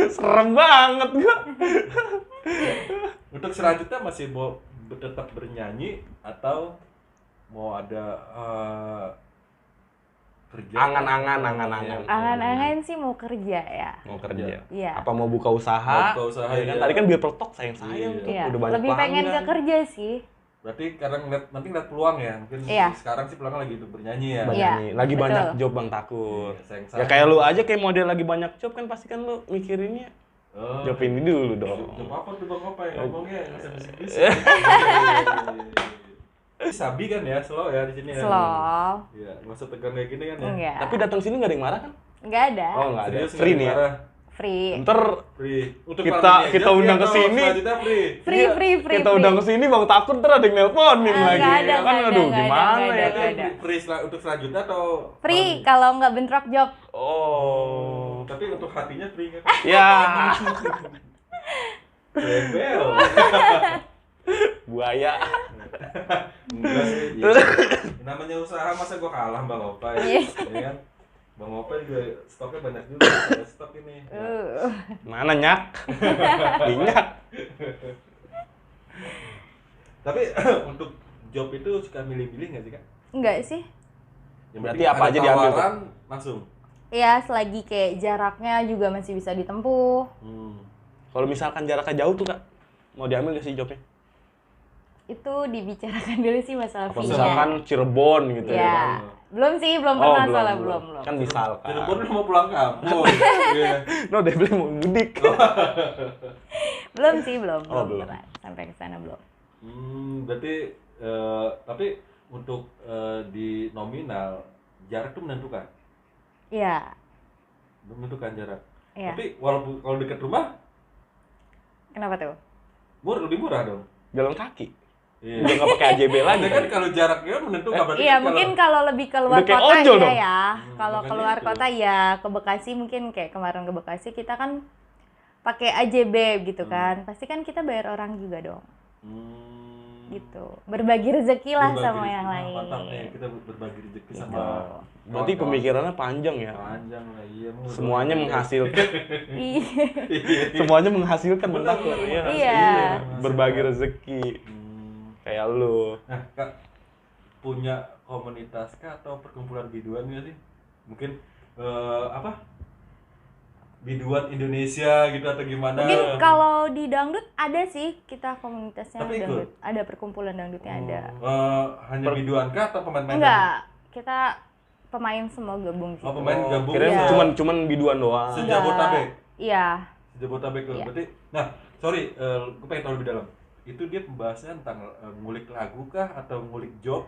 Serem banget gue. Untuk selanjutnya masih mau tetap bernyanyi atau mau ada kerja? Angan-angan. Angan-angan sih mau kerja ya. Mau kerja. Iya. Apa mau buka usaha? Mau buka usaha, Ya kan? iya. Tadi kan biar peletok sayang-sayang tuh. Iya. Udah banyak Lebih pengen ke pelanggan. kerja sih. Berarti karena nanti ngeliat peluang ya. Mungkin Iya. sekarang sih peluangnya lagi untuk bernyanyi ya. Banyak Iya, nih. Lagi betul. banyak job Bang Takur. Iya, sayang-sayang. Ya kayak lu aja kayak model lagi banyak job kan pasti kan lu mikirinnya Oh, job ini dulu dong. Job apa tuh Bang Opai? Ngomongnya nggak usah bisik-bisik. Sabi kan ya, slow ya di sini ya. Slow. Iya, nggak usah tegang kayak gini kan ya. Enggak. Tapi datang sini nggak ada yang marah kan? Enggak ada. Oh nggak ada. Serius, Free nggak nih ya. marah? Free. Ntar Free. Untuk Kita- para manajer, kita undang iya, ke sini. Selanjutnya free. Free, iya, free. kita undang ke sini Bang Takur ntar ada yang nelponin Ah, lagi. nggak ada, Ya kan nggak ada, aduh nggak ada, gimana nggak ya? ada. Tapi free untuk selanjutnya atau Free kalau nggak bentrok job. Oh. Tapi untuk hatinya free kan? Ya. Bebel. Buaya. Enggak sih. Ya. Namanya usaha masa gua kalah Bang Opai. Iya. Ya kan? Bang Opai juga stoknya banyak juga. Ada stok ini. Ya. Mana nyak? Minyak. Tapi untuk job itu suka milih-milih nggak sih Kak? Enggak sih. Yang Berarti penting apa ada aja diambil tuh? tawaran, langsung. Iya, selagi kayak jaraknya juga masih bisa ditempuh. Kalau misalkan jaraknya jauh tuh Kak, mau diambil nggak sih jobnya? Itu dibicarakan dulu sih masalah Apa fee-nya. misalkan Cirebon gitu ya kan? Ya. Belum sih, belum Oh, pernah belum, soalnya belum. belum. Kan misalkan. Cirebon lu mau pulang kampung. Iya. No, dia beli mau mudik. Belum sih, belum Oh, belum. pernah. Sampai ke sana belum. Berarti tapi untuk di nominal jarak itu menentukan. Iya. Menentukan jarak. Iya. Tapi walaupun kalau dekat rumah Kenapa tuh? lebih murah dong. Jalan kaki. Iya. Udah nggak pakai AJB lagi. Tapi kan kalau jaraknya menentukan berarti Iya, kan mungkin kalau lebih keluar Udah kayak kota ojol iya dong. ya. Kalau makanya keluar itu. kota ya ke Bekasi mungkin kayak kemarin ke Bekasi kita kan pakai AJB gitu kan. Pasti kan kita bayar orang juga dong. Gitu. Berbagi rezeki lah berbagi sama rezeki. yang Nah, lain. mantap nih, kita berbagi rezeki Gitu. sama Berarti kawan-kawan. pemikirannya panjang ya. Panjang lah, iya. mau Semuanya berbagi. menghasilkan. Iya. Semuanya menghasilkan Benar, Bang Takur. benar, Iya. Iya. Berbagi rezeki kayak lu. Nah, Kak, punya komunitas kah atau perkumpulan biduan nggak sih? Mungkin apa? biduan Indonesia gitu atau gimana? Mungkin kalau di dangdut ada sih kita komunitasnya Tapi ikut? dangdut. Ada perkumpulan dangdutnya ada. Hanya biduan kah atau pemain-pemain? Enggak, kita pemain semua gabung sih. Oh, pemain gabung. Kirain Iya. cuman biduan doang. Sejabotabek. Iya. Jabodetabek Iya. berarti. Nah, sorry, gue pengen tahu lebih dalam. Itu dia pembahasannya tentang ngulik lagu kah atau ngulik job?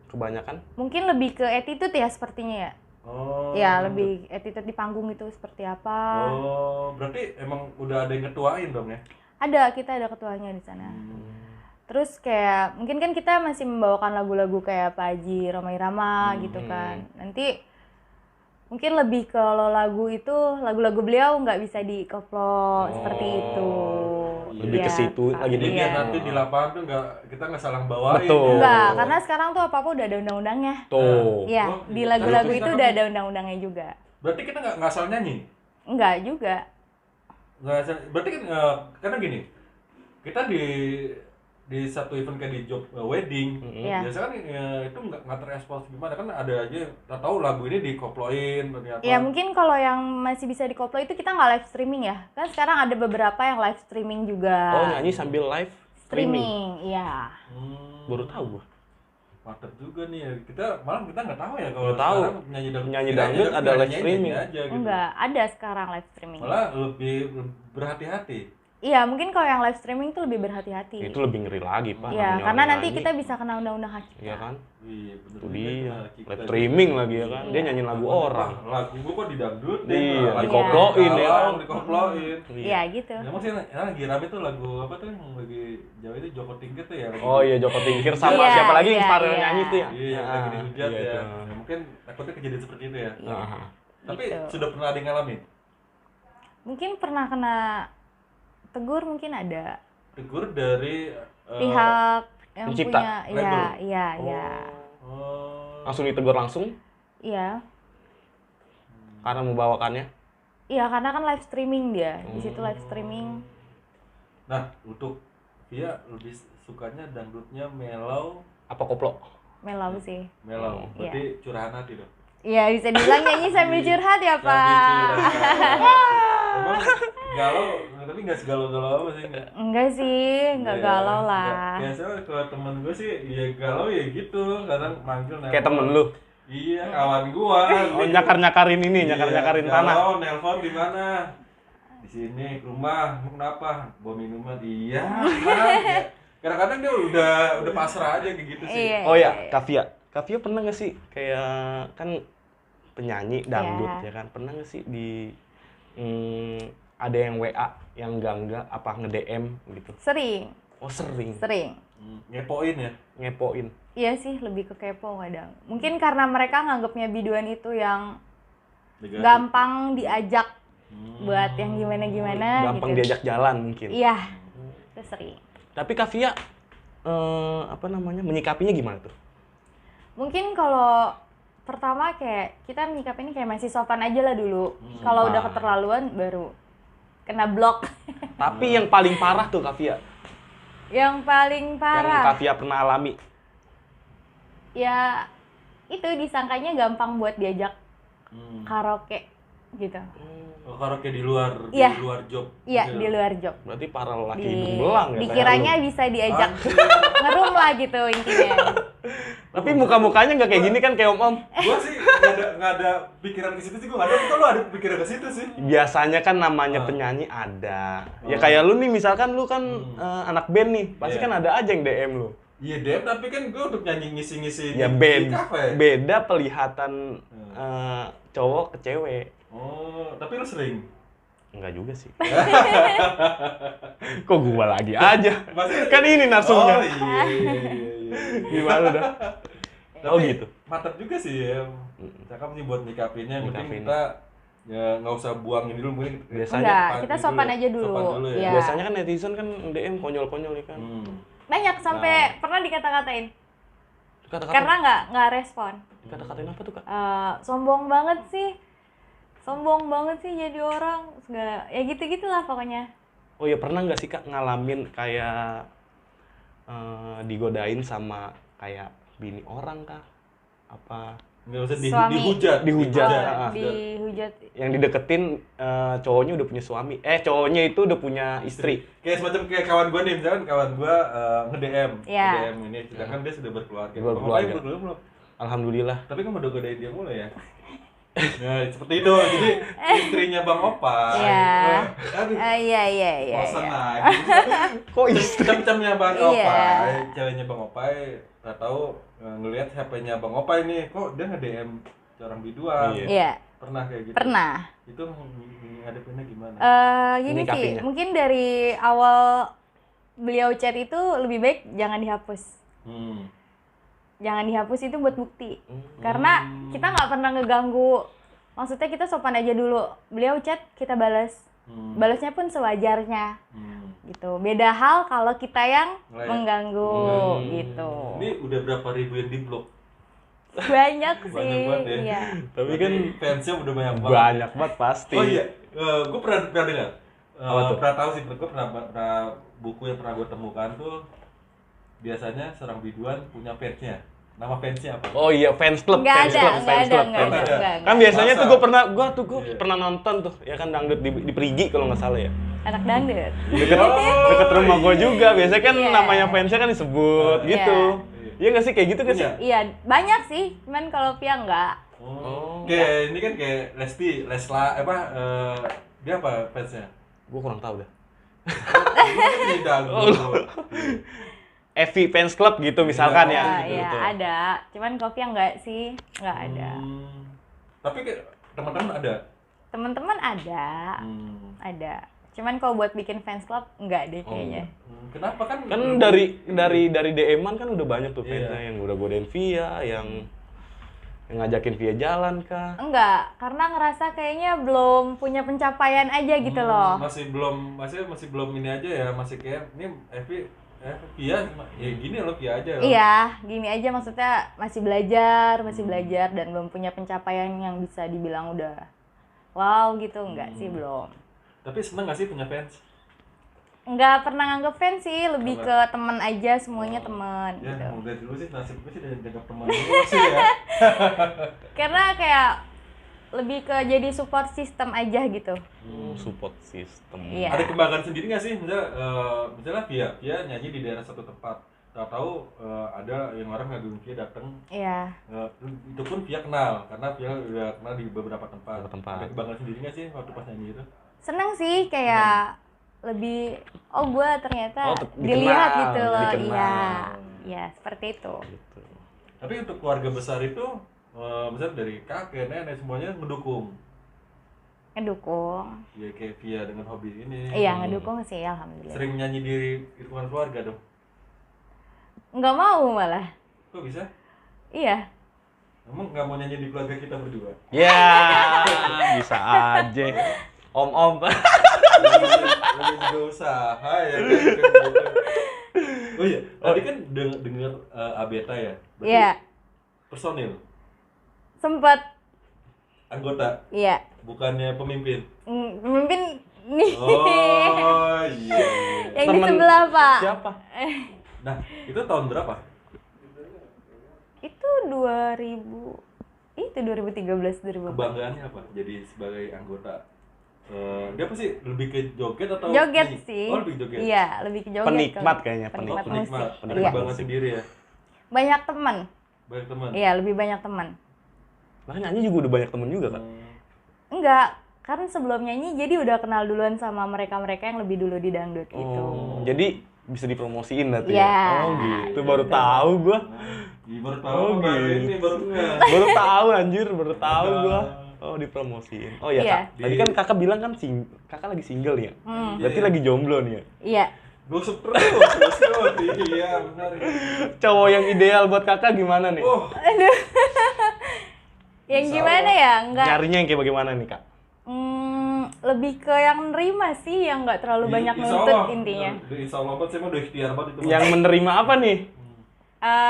Kebanyakan. Mungkin lebih ke attitude ya sepertinya ya. Oh. Ya, lebih attitude di panggung itu seperti apa. Oh, berarti emang udah ada yang ngetuain dong ya? Ada, kita ada ketuanya di sana. Terus kayak mungkin kan kita masih membawakan lagu-lagu kayak Pak Haji Rhoma Irama gitu kan. Nanti mungkin lebih kalau lagu itu lagu-lagu beliau nggak bisa dikoplo seperti itu. Lebih ke situ Kak. lagi Jadi nih. biar Iya. nanti di lapangan tuh kita nggak salah bawain. Betul. ya. Enggak, karena sekarang tuh apa-apa udah ada undang-undangnya. Tuh. Iya, Oh, di iya. lagu-lagu Terus itu sekarang udah tuh- ada undang-undangnya juga. Berarti kita nggak asal nyanyi. Enggak juga. Nggak asal, berarti kan karena gini, kita di satu event kayak di job wedding, Iya. biasanya kan itu nggak terespons gimana, kan ada aja nggak tahu lagu ini dikoploin ternyata. Ya mungkin kalau yang masih bisa dikoplo itu kita nggak live streaming ya. Kan sekarang ada beberapa yang live streaming juga. Oh, nyanyi sambil live streaming. Streaming, iya. Baru tahu gua. Mantep juga nih ya. Kita nggak tahu ya kalau Nggak tahu. sekarang nyanyi dangdut Nyanyi kita dangdut aja, ada nyanyi live streaming. aja, gitu. Enggak, ada sekarang live streaming. Malah lebih berhati-hati. Iya, mungkin kalau yang live streaming itu lebih berhati-hati. Itu lebih ngeri lagi, Pak. Iya, Namanya karena orang nanti nyanyi. kita bisa kena undang-undang hak cipta. Iya kan? Iya bener Itu juga. dia. Nah, kita Live juga. streaming lagi ya kan. Dia Iya. nyanyiin lagu Wah, orang. lagu gua kok didangdut Iya, lagu dikoploin ya galau, kan. dikoploin. Iya, gitu. Ya maksudnya lagi rame tuh lagu apa tuh yang lagi Jawa itu Joko Tingkir tuh ya. lagi- Oh iya, Joko Tingkir sama Iya, siapa lagi yang iya, Farel iya. nyanyi tuh ya? Iya, yang lagi dihujat iya, ya. itu. Ya, mungkin takutnya kejadian seperti itu ya. Nah, Tapi Gitu. sudah pernah ada yang ngalamin? Mungkin pernah kena tegur, mungkin ada. Tegur dari Pihak yang pencipta, punya, iya, label. iya, iya. Oh. langsung ditegur langsung Iya. karena membawakannya. Iya, karena kan live streaming dia. Di situ live streaming. Nah, untuk dia lebih sukanya dangdutnya mellow, Apa koplo? Melau sih. mellow. Iya. Berarti curahan hati dong. Iya, bisa dibilang nyanyi sambil curhat ya, Pak. Emang galau, tapi nggak segalau-galau apa sih? Enggak sih, enggak Iya, galau nggak. lah. Biasanya kalau temen gue sih, ya galau ya gitu. Kadang manggil nelpon. Kayak temen lu. Iya, kawan gua. Oh, nyakar-nyakarin ini, Iya, nyakar-nyakarin tanah. galau, nelpon di mana? Di sini, ke rumah. Mau kenapa? Bawa minuman. Iya, kenapa? Ya. Kadang-kadang dia udah pasrah aja kayak gitu sih. Iya. Oh ya, Kavia. Kavia pernah nggak sih kayak kan penyanyi dangdut Iya. ya kan? Pernah nggak sih di ada yang WA yang enggak apa nge-DM gitu? Sering, Oh, sering sering. Ngepoin ya. ngepoin. Iya sih, lebih ke kepo kadang. Mungkin karena mereka nganggapnya biduan itu yang Negatif. gampang diajak buat yang gimana-gimana Gampang gitu. diajak jalan mungkin. Iya, itu sering. Tapi Kavia apa namanya? Menyikapinya gimana tuh? Mungkin kalau pertama kayak kita menyikapinya kayak masih sopan aja lah dulu. Kalau udah sopan. keterlaluan baru kena blok. Tapi yang paling parah tuh Kavia, Yang paling yang parah Kavia pernah alami. ya itu disangkanya gampang buat diajak karaoke gitu. Oh, karaoke di luar Iya. di luar job. Iya, gitu. di luar job. Berarti para lelaki Di, hidung belang ya. dikiranya bisa diajak Anjir. ngerum lah gitu intinya. Tapi muka-mukanya nggak kayak gini kan kayak om-om. Gua sih nggak ada pikiran ke situ sih, gua nggak ada. Tapi lu ada pikiran ke situ sih. Biasanya kan namanya penyanyi ada. Ya kayak lu nih misalkan lu kan anak band nih, pasti Iya. kan ada aja yang DM lu. Iya deh, tapi kan gua untuk nyanyi ngisi-ngisi Ya di kafe. beda pelihatan cowok ke cewek. Oh, tapi lu sering. Enggak juga sih. Kok gua lagi aja? Maksudnya- Kan ini narsumnya. Oh iya. Gimana dah? Tapi Oh, gitu. mantap juga sih ya. Cakep nih buat nyikapinnya. Mungkin Nyikapin. kita ya nggak usah buangin dulu mungkin. Biasanya Enggak, Sopan kita sopan aja dulu. Sopan dulu ya. Iya. Biasanya kan netizen kan DM konyol-konyol ya kan. Banyak sampai pernah dikata-katain Kata-kata karena nggak respon. kata-katain apa tuh, Kak? Sombong banget sih. Sombong banget sih jadi orang segala ya gitu-gitulah pokoknya. Oh ya pernah nggak sih Kak ngalamin kayak digodain sama kayak bini orang kah? Apa Nggak usah Suami. dihujat. Dihujat. Oh, Ah. dihujat. Yang dideketin cowoknya udah punya suami. Cowoknya itu udah punya istri. Kayak semacam kayak kawan gue nih, misalkan kawan gue nge-DM, Iya. nge-DM ini, sedangkan dia sudah berkeluarga. Berkeluarga. Bang Opay belum? Alhamdulillah. Tapi kamu udah godain dia mulai ya? Nah, seperti itu. Jadi istrinya Bang Opay. Iya. Aduh, Iya. bosan lagi. Kok istri? Cem-cemnya Bang Iya. Opay, ceweknya Bang Opay, nggak tahu ngelihat HP-nya Bang Opay nih, kok dia nge-DM orang biduan. Iya. Iya, Pernah kayak gitu? pernah. Itu ngadepinnya gimana? Gini sih, Menyikapinya. mungkin dari awal beliau chat itu lebih baik jangan dihapus. Hmm. Jangan dihapus itu buat bukti. Karena kita nggak pernah ngeganggu. Maksudnya kita sopan aja dulu. Beliau chat, kita balas. Balasnya pun sewajarnya. Gitu. Beda hal kalau kita yang Ngelayat. mengganggu gitu. Ini udah berapa ribu yang di-blok? Banyak sih. Banyak banget ya. Iya. Tapi kan fansnya udah banyak banget. banyak banget pasti. Oh iya, gue pernah dengar. Apa tuh? Pernah tahu sih, gue pernah buku yang pernah gue temukan tuh biasanya seorang biduan punya fansnya. Nama fansnya apa? Oh iya, fans club, Nggak fans ada, club, nggak fans ada, club. nggak ada, Ada. nggak Kan ada. biasanya tuh Masa? gue Iya. pernah nonton tuh, ya kan dangdut di Perigi kalau nggak salah ya. Anak dangdut. Deket rumah gue juga, biasanya kan Iya. namanya fansnya kan disebut Iya. gitu. Iya nggak sih kayak gitu kan sih? Punya? Iya, banyak sih. Cuman kalau Pia enggak. Oh. Kayak ini kan kayak Lesla dia apa fansnya? Gue kurang tahu dah. Ini dangdut. Evi fans club gitu misalkan ya. Iya, Gitu. ada. Cuman kalau Pia enggak sih, enggak ada. Tapi kayak teman-teman ada. Teman-teman ada. Ada. Cuman kalau buat bikin fans club enggak deh kayaknya. Kenapa kan? Kan dari DM-an kan udah banyak tuh Iya. fansnya yang udah godain Via, yang ngajakin Via jalan kah? Enggak, karena ngerasa kayaknya belum punya pencapaian aja gitu loh. masih belum ini aja ya, masih kayak ini Via ya gini loh, Via aja loh. Iya, gini aja maksudnya masih belajar dan belum punya pencapaian yang bisa dibilang udah wow gitu, enggak sih belum. Tapi seneng gak sih punya fans? Enggak pernah nganggep fans sih, lebih Apa? ke teman aja, semuanya teman Ya, gitu. mau dari dulu sih nasib gue sih dari dianggap teman dulu sih ya. Karena kayak lebih ke jadi support system aja gitu. Support system. Iya. Ada kebanggaan sendiri nggak sih, misalnya Via nyanyi di daerah satu tempat, tahu ada yang orang ngagum Via datang, Iya. itu pun Via kenal karena Via udah kenal di beberapa tempat. Beberapa tempat. Ada kebanggaan sendiri nggak sih waktu pas nyanyi itu? Seneng sih kayak lebih gue ternyata Oh, dilihat dikenal, gitu loh. dikenal. Iya. Iya, seperti itu. Gitu. Tapi untuk keluarga besar itu, misalnya dari kakek, nenek semuanya ngedukung. Ngedukung. Ya kayak Via dengan hobi ini. Iya, ngedukung sih alhamdulillah. Sering nyanyi di lingkungan keluarga dong. Nggak mau malah. Kok bisa? Iya. Kamu nggak mau nyanyi di keluarga kita berdua? Ya, bisa aja. Om. Lagi juga usaha ya kan? Oh iya, tadi kan denger Abeta ya? Berarti Iya. personil, Sempet. anggota, Iya. bukannya pemimpin. Pemimpin nih. Oh iya. Yang di Temen- sebelah, Pak. Siapa? Nah, itu tahun berapa? Itu 2013 2014. Kebanggaannya apa? Jadi sebagai anggota. Dia apa sih? Lebih ke joget atau Joget nyanyi? sih. Oh, lebih joget. Iya, lebih ke joget. Penikmat kalau- kayaknya, penikmat Penikmat. musik. Ada Iya. kebanggaan sendiri ya. Banyak teman. Banyak teman. Iya, lebih banyak teman. Nah, nyanyi juga udah banyak temen juga kan? Enggak, karena sebelum nyanyi jadi udah kenal duluan sama mereka-mereka yang lebih dulu di dangdut gitu. Jadi bisa dipromosiin nanti Iya. ya? Oh gitu, baru tahu gua. Iya, baru tahu Oh, baru gitu. ini baru nggak. Baru tahu anjir, baru tahu gua. Oh, dipromosiin. Oh ya, Iya. Kak. Tadi kan Kakak bilang kan Kakak lagi single nih ya? Berarti Iya. lagi jomblo nih ya? Iya. Gosip terus. Iya, benar. Cowok yang ideal buat Kakak gimana nih? Oh, Yang Insya gimana Allah. ya? Enggak. Nyarinya yang kayak bagaimana nih, Kak? Lebih ke yang nerima sih, yang nggak terlalu banyak Insya nuntut Allah. intinya. Insya Allah banget, saya mah udah ikhtiar banget itu. Yang menerima apa nih?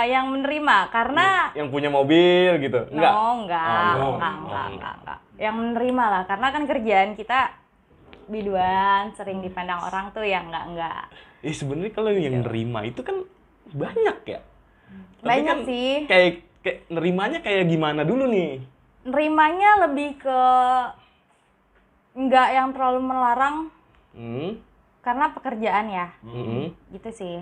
Yang menerima karena Yang punya mobil gitu? Enggak? enggak, Oh, enggak. Yang menerima lah, karena kan kerjaan kita biduan sering dipandang orang tuh yang enggak. Sebenarnya kalau yang nerima itu kan banyak ya. Tapi Banyak kan sih. Kayak kayak nerimanya kayak gimana dulu nih? Nerimanya lebih ke nggak yang terlalu melarang karena pekerjaan ya, gitu sih.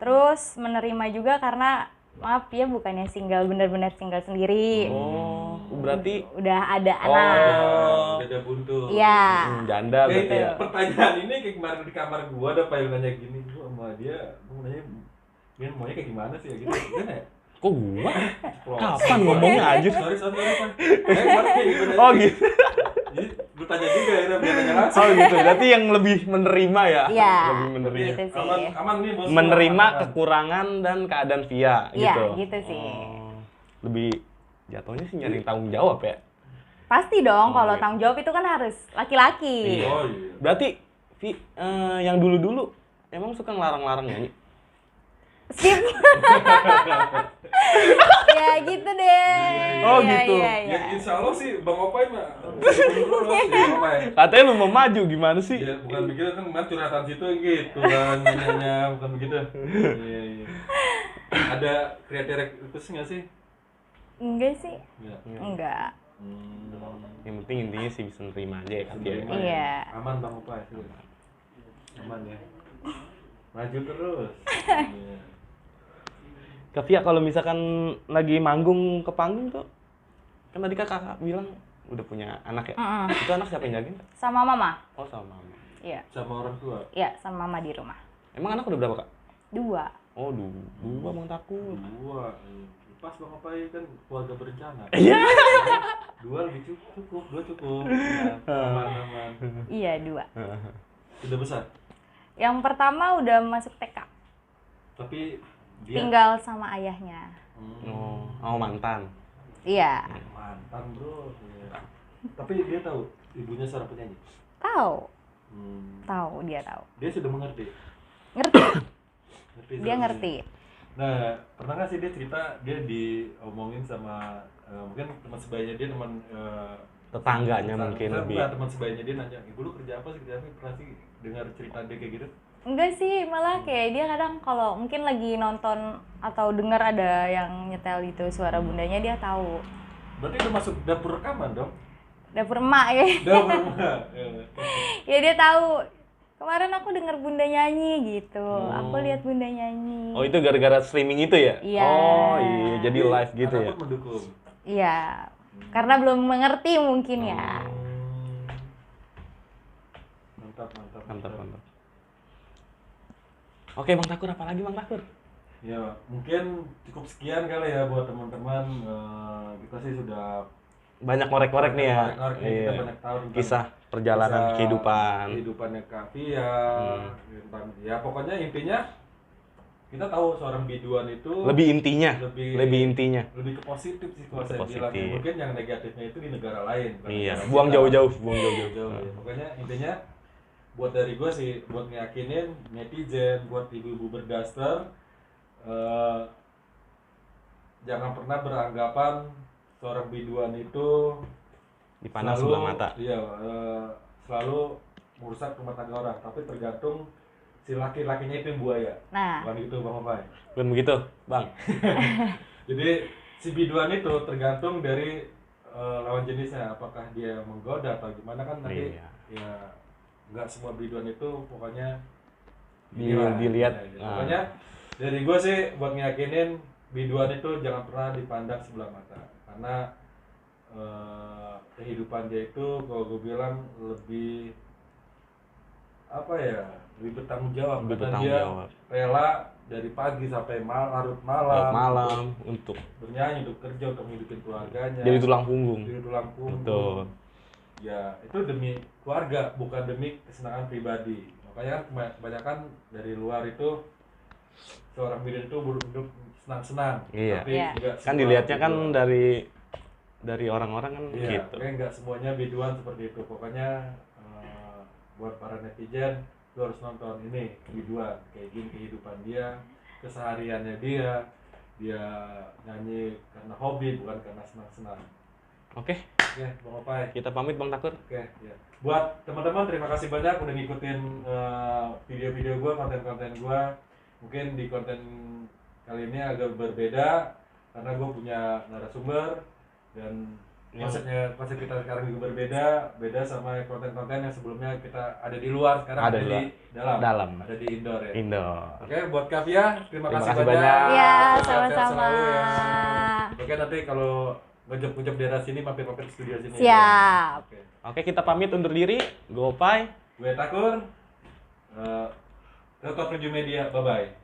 Terus menerima juga karena maaf ya bukannya single, benar-benar single sendiri. Oh, berarti Udah ada anak. Beda buntu. Iya. janda berarti ya. Pertanyaan ini kayak kemarin di kamar gua ada yang nanya gini, gua sama dia, gua nanya, Min maunya kayak gimana sih ya gitu, gimana ya? Kok gua? Kapan ngomongnya aja? Sorry, Pak. Kemarin kayak gimana? Oh gitu. Jadi gua tanya juga ya, biar tanya langsung. Oh gitu. Berarti yang lebih menerima ya? Iya. Lebih menerima. Gitu sih. Aman nih bos. Menerima aman. kekurangan dan keadaan Via Iya, gitu. gitu sih. Oh, lebih jatuhnya sih nyari tanggung jawab ya. Pasti dong, kalau iya. tanggung jawab itu kan harus laki-laki. Oh iya. Berarti yang dulu-dulu emang suka ngelarang-larang nyanyi? Skip. Ya gitu deh. Oh, Iya, gitu. Iya, iya. Ya insya Allah sih Bang Opai mah Bang Opai. Katanya lu mau maju gimana sih? Ya bukan begitu kan kemarin curhatan situ gitu kan nanya bukan begitu. Iya. Ada kriteria khusus nggak sih? Enggak sih. Nggak. Enggak. Yang penting intinya sih bisa nerima aja ya kan dia. Menerima ya. Iya. Aman Bang Opai sih. Aman ya. Maju terus. Iya. Kak Via kalau misalkan lagi manggung ke panggung tuh, kan tadi kakak bilang udah punya anak ya? Itu anak siapa yang jagain? Sama mama. Oh sama mama. Iya. Sama orang tua. Iya, sama mama di rumah. Emang anak udah berapa kak? 2. Oh dua bang takut. Dua. Pas Bang Opai kan keluarga berencana. Iya. Dua lebih cukup. Dua cukup. Ya, aman. Iya, 2. Sudah besar. Yang pertama udah masuk TK. Tapi dia Tinggal sama ayahnya. Oh mantan. Iya. Mantan bro. Iya. Tapi dia tahu ibunya seorang penyanyi. Tahu. Hmm. Tahu, dia tahu. Dia sudah mengerti. Ngerti. Ngerti Dia soalnya. ngerti. Nah, pernah nggak sih dia cerita dia diomongin sama mungkin teman sebayanya dia Tetangganya mungkin lebih. teman sebayanya dia nanya, ibu lu kerja apa sih? Pernah sih dengar cerita dia kayak gitu? Enggak sih, malah kayak dia kadang kalau mungkin lagi nonton atau dengar ada yang nyetel gitu suara bundanya, dia tahu. Berarti udah masuk dapur rekaman dong? Dapur emak ya. Dapur emak. Ya dia tahu. Kemarin aku dengar bunda nyanyi gitu. Aku lihat bunda nyanyi. Oh itu gara-gara streaming itu ya? Iya. Oh iya jadi live gitu ya? Anak pun mendukung. Iya. Karena belum mengerti mungkin ya. Mantap. Oke Bang Takur, apa lagi Bang Takur? Ya mungkin cukup sekian kali ya buat teman-teman. Kita sih sudah Banyak ngorek-ngorek nih ya. Ngorek-ngorek nih, kita banyak tahu tentang Kisah perjalanan kisah kehidupannya Kak Via, tentang ya pokoknya intinya kita tahu seorang biduan itu Lebih intinya. lebih ke positif sih kalau Lebih saya bilang. positif. Mungkin yang negatifnya itu di negara lain. bukan Iya, negara buang kita. jauh-jauh. Jauh, ya. Pokoknya intinya buat dari gue sih buat ngeyakinin netizen, buat ibu-ibu berdaster, jangan pernah beranggapan seorang biduan itu Dipandang sebelah mata. Iya, selalu merusak rumah tangga orang, tapi tergantung si laki-lakinya itu yang buaya. Nah, Bukan gitu Bang Opai. Bukan begitu, Bang? Jadi si biduan itu tergantung dari lawan jenisnya, apakah dia menggoda atau gimana kan nanti Iya. ya nggak semua biduan itu pokoknya Dilihat. Ya. Pokoknya dari gue sih buat ngeyakinin biduan itu jangan pernah dipandang sebelah mata, karena kehidupan dia itu kalau gue bilang lebih apa ya, lebih bertanggung jawab. Lebih Karena bertanggung dia jawab. rela dari pagi sampai larut Malam malam untuk bernyanyi, untuk kerja, untuk menghidupin keluarganya, jadi tulang punggung. jadi tulang punggung. Betul. Ya itu demi keluarga, bukan demi kesenangan pribadi. Makanya kan kebanyakan dari luar itu seorang biduan itu hidup senang-senang. Iya. Tapi Iya. nggak Kan semua dilihatnya kan biduan. dari orang-orang kan Iya, gitu. makanya nggak semuanya biduan seperti itu. Pokoknya buat para netizen, lu harus nonton ini biduan, kayak gini kehidupan dia, kesehariannya dia nyanyi karena hobi bukan karena senang-senang. Oke, Oke, Bang Opai. kita pamit Bang Takur. Oke, ya. Buat teman-teman terima kasih banyak udah ngikutin video-video gue, konten-konten gue. Mungkin di konten kali ini agak berbeda. karena gue punya narasumber dan konsep kita sekarang juga beda sama konten-konten yang sebelumnya kita ada di luar, sekarang ada di dalam, ada di indoor ya. Oke, buat Kavia, terima kasih banyak. Iya, Sehat-sehat sama-sama. selalu ya. Oke, nanti kalau ngejok-ngejok daerah sini mampir-mampir di studio sini. Siap. Ya. Oke, kita pamit undur diri. Gopai. Gue Takur. Rekod Media, bye-bye.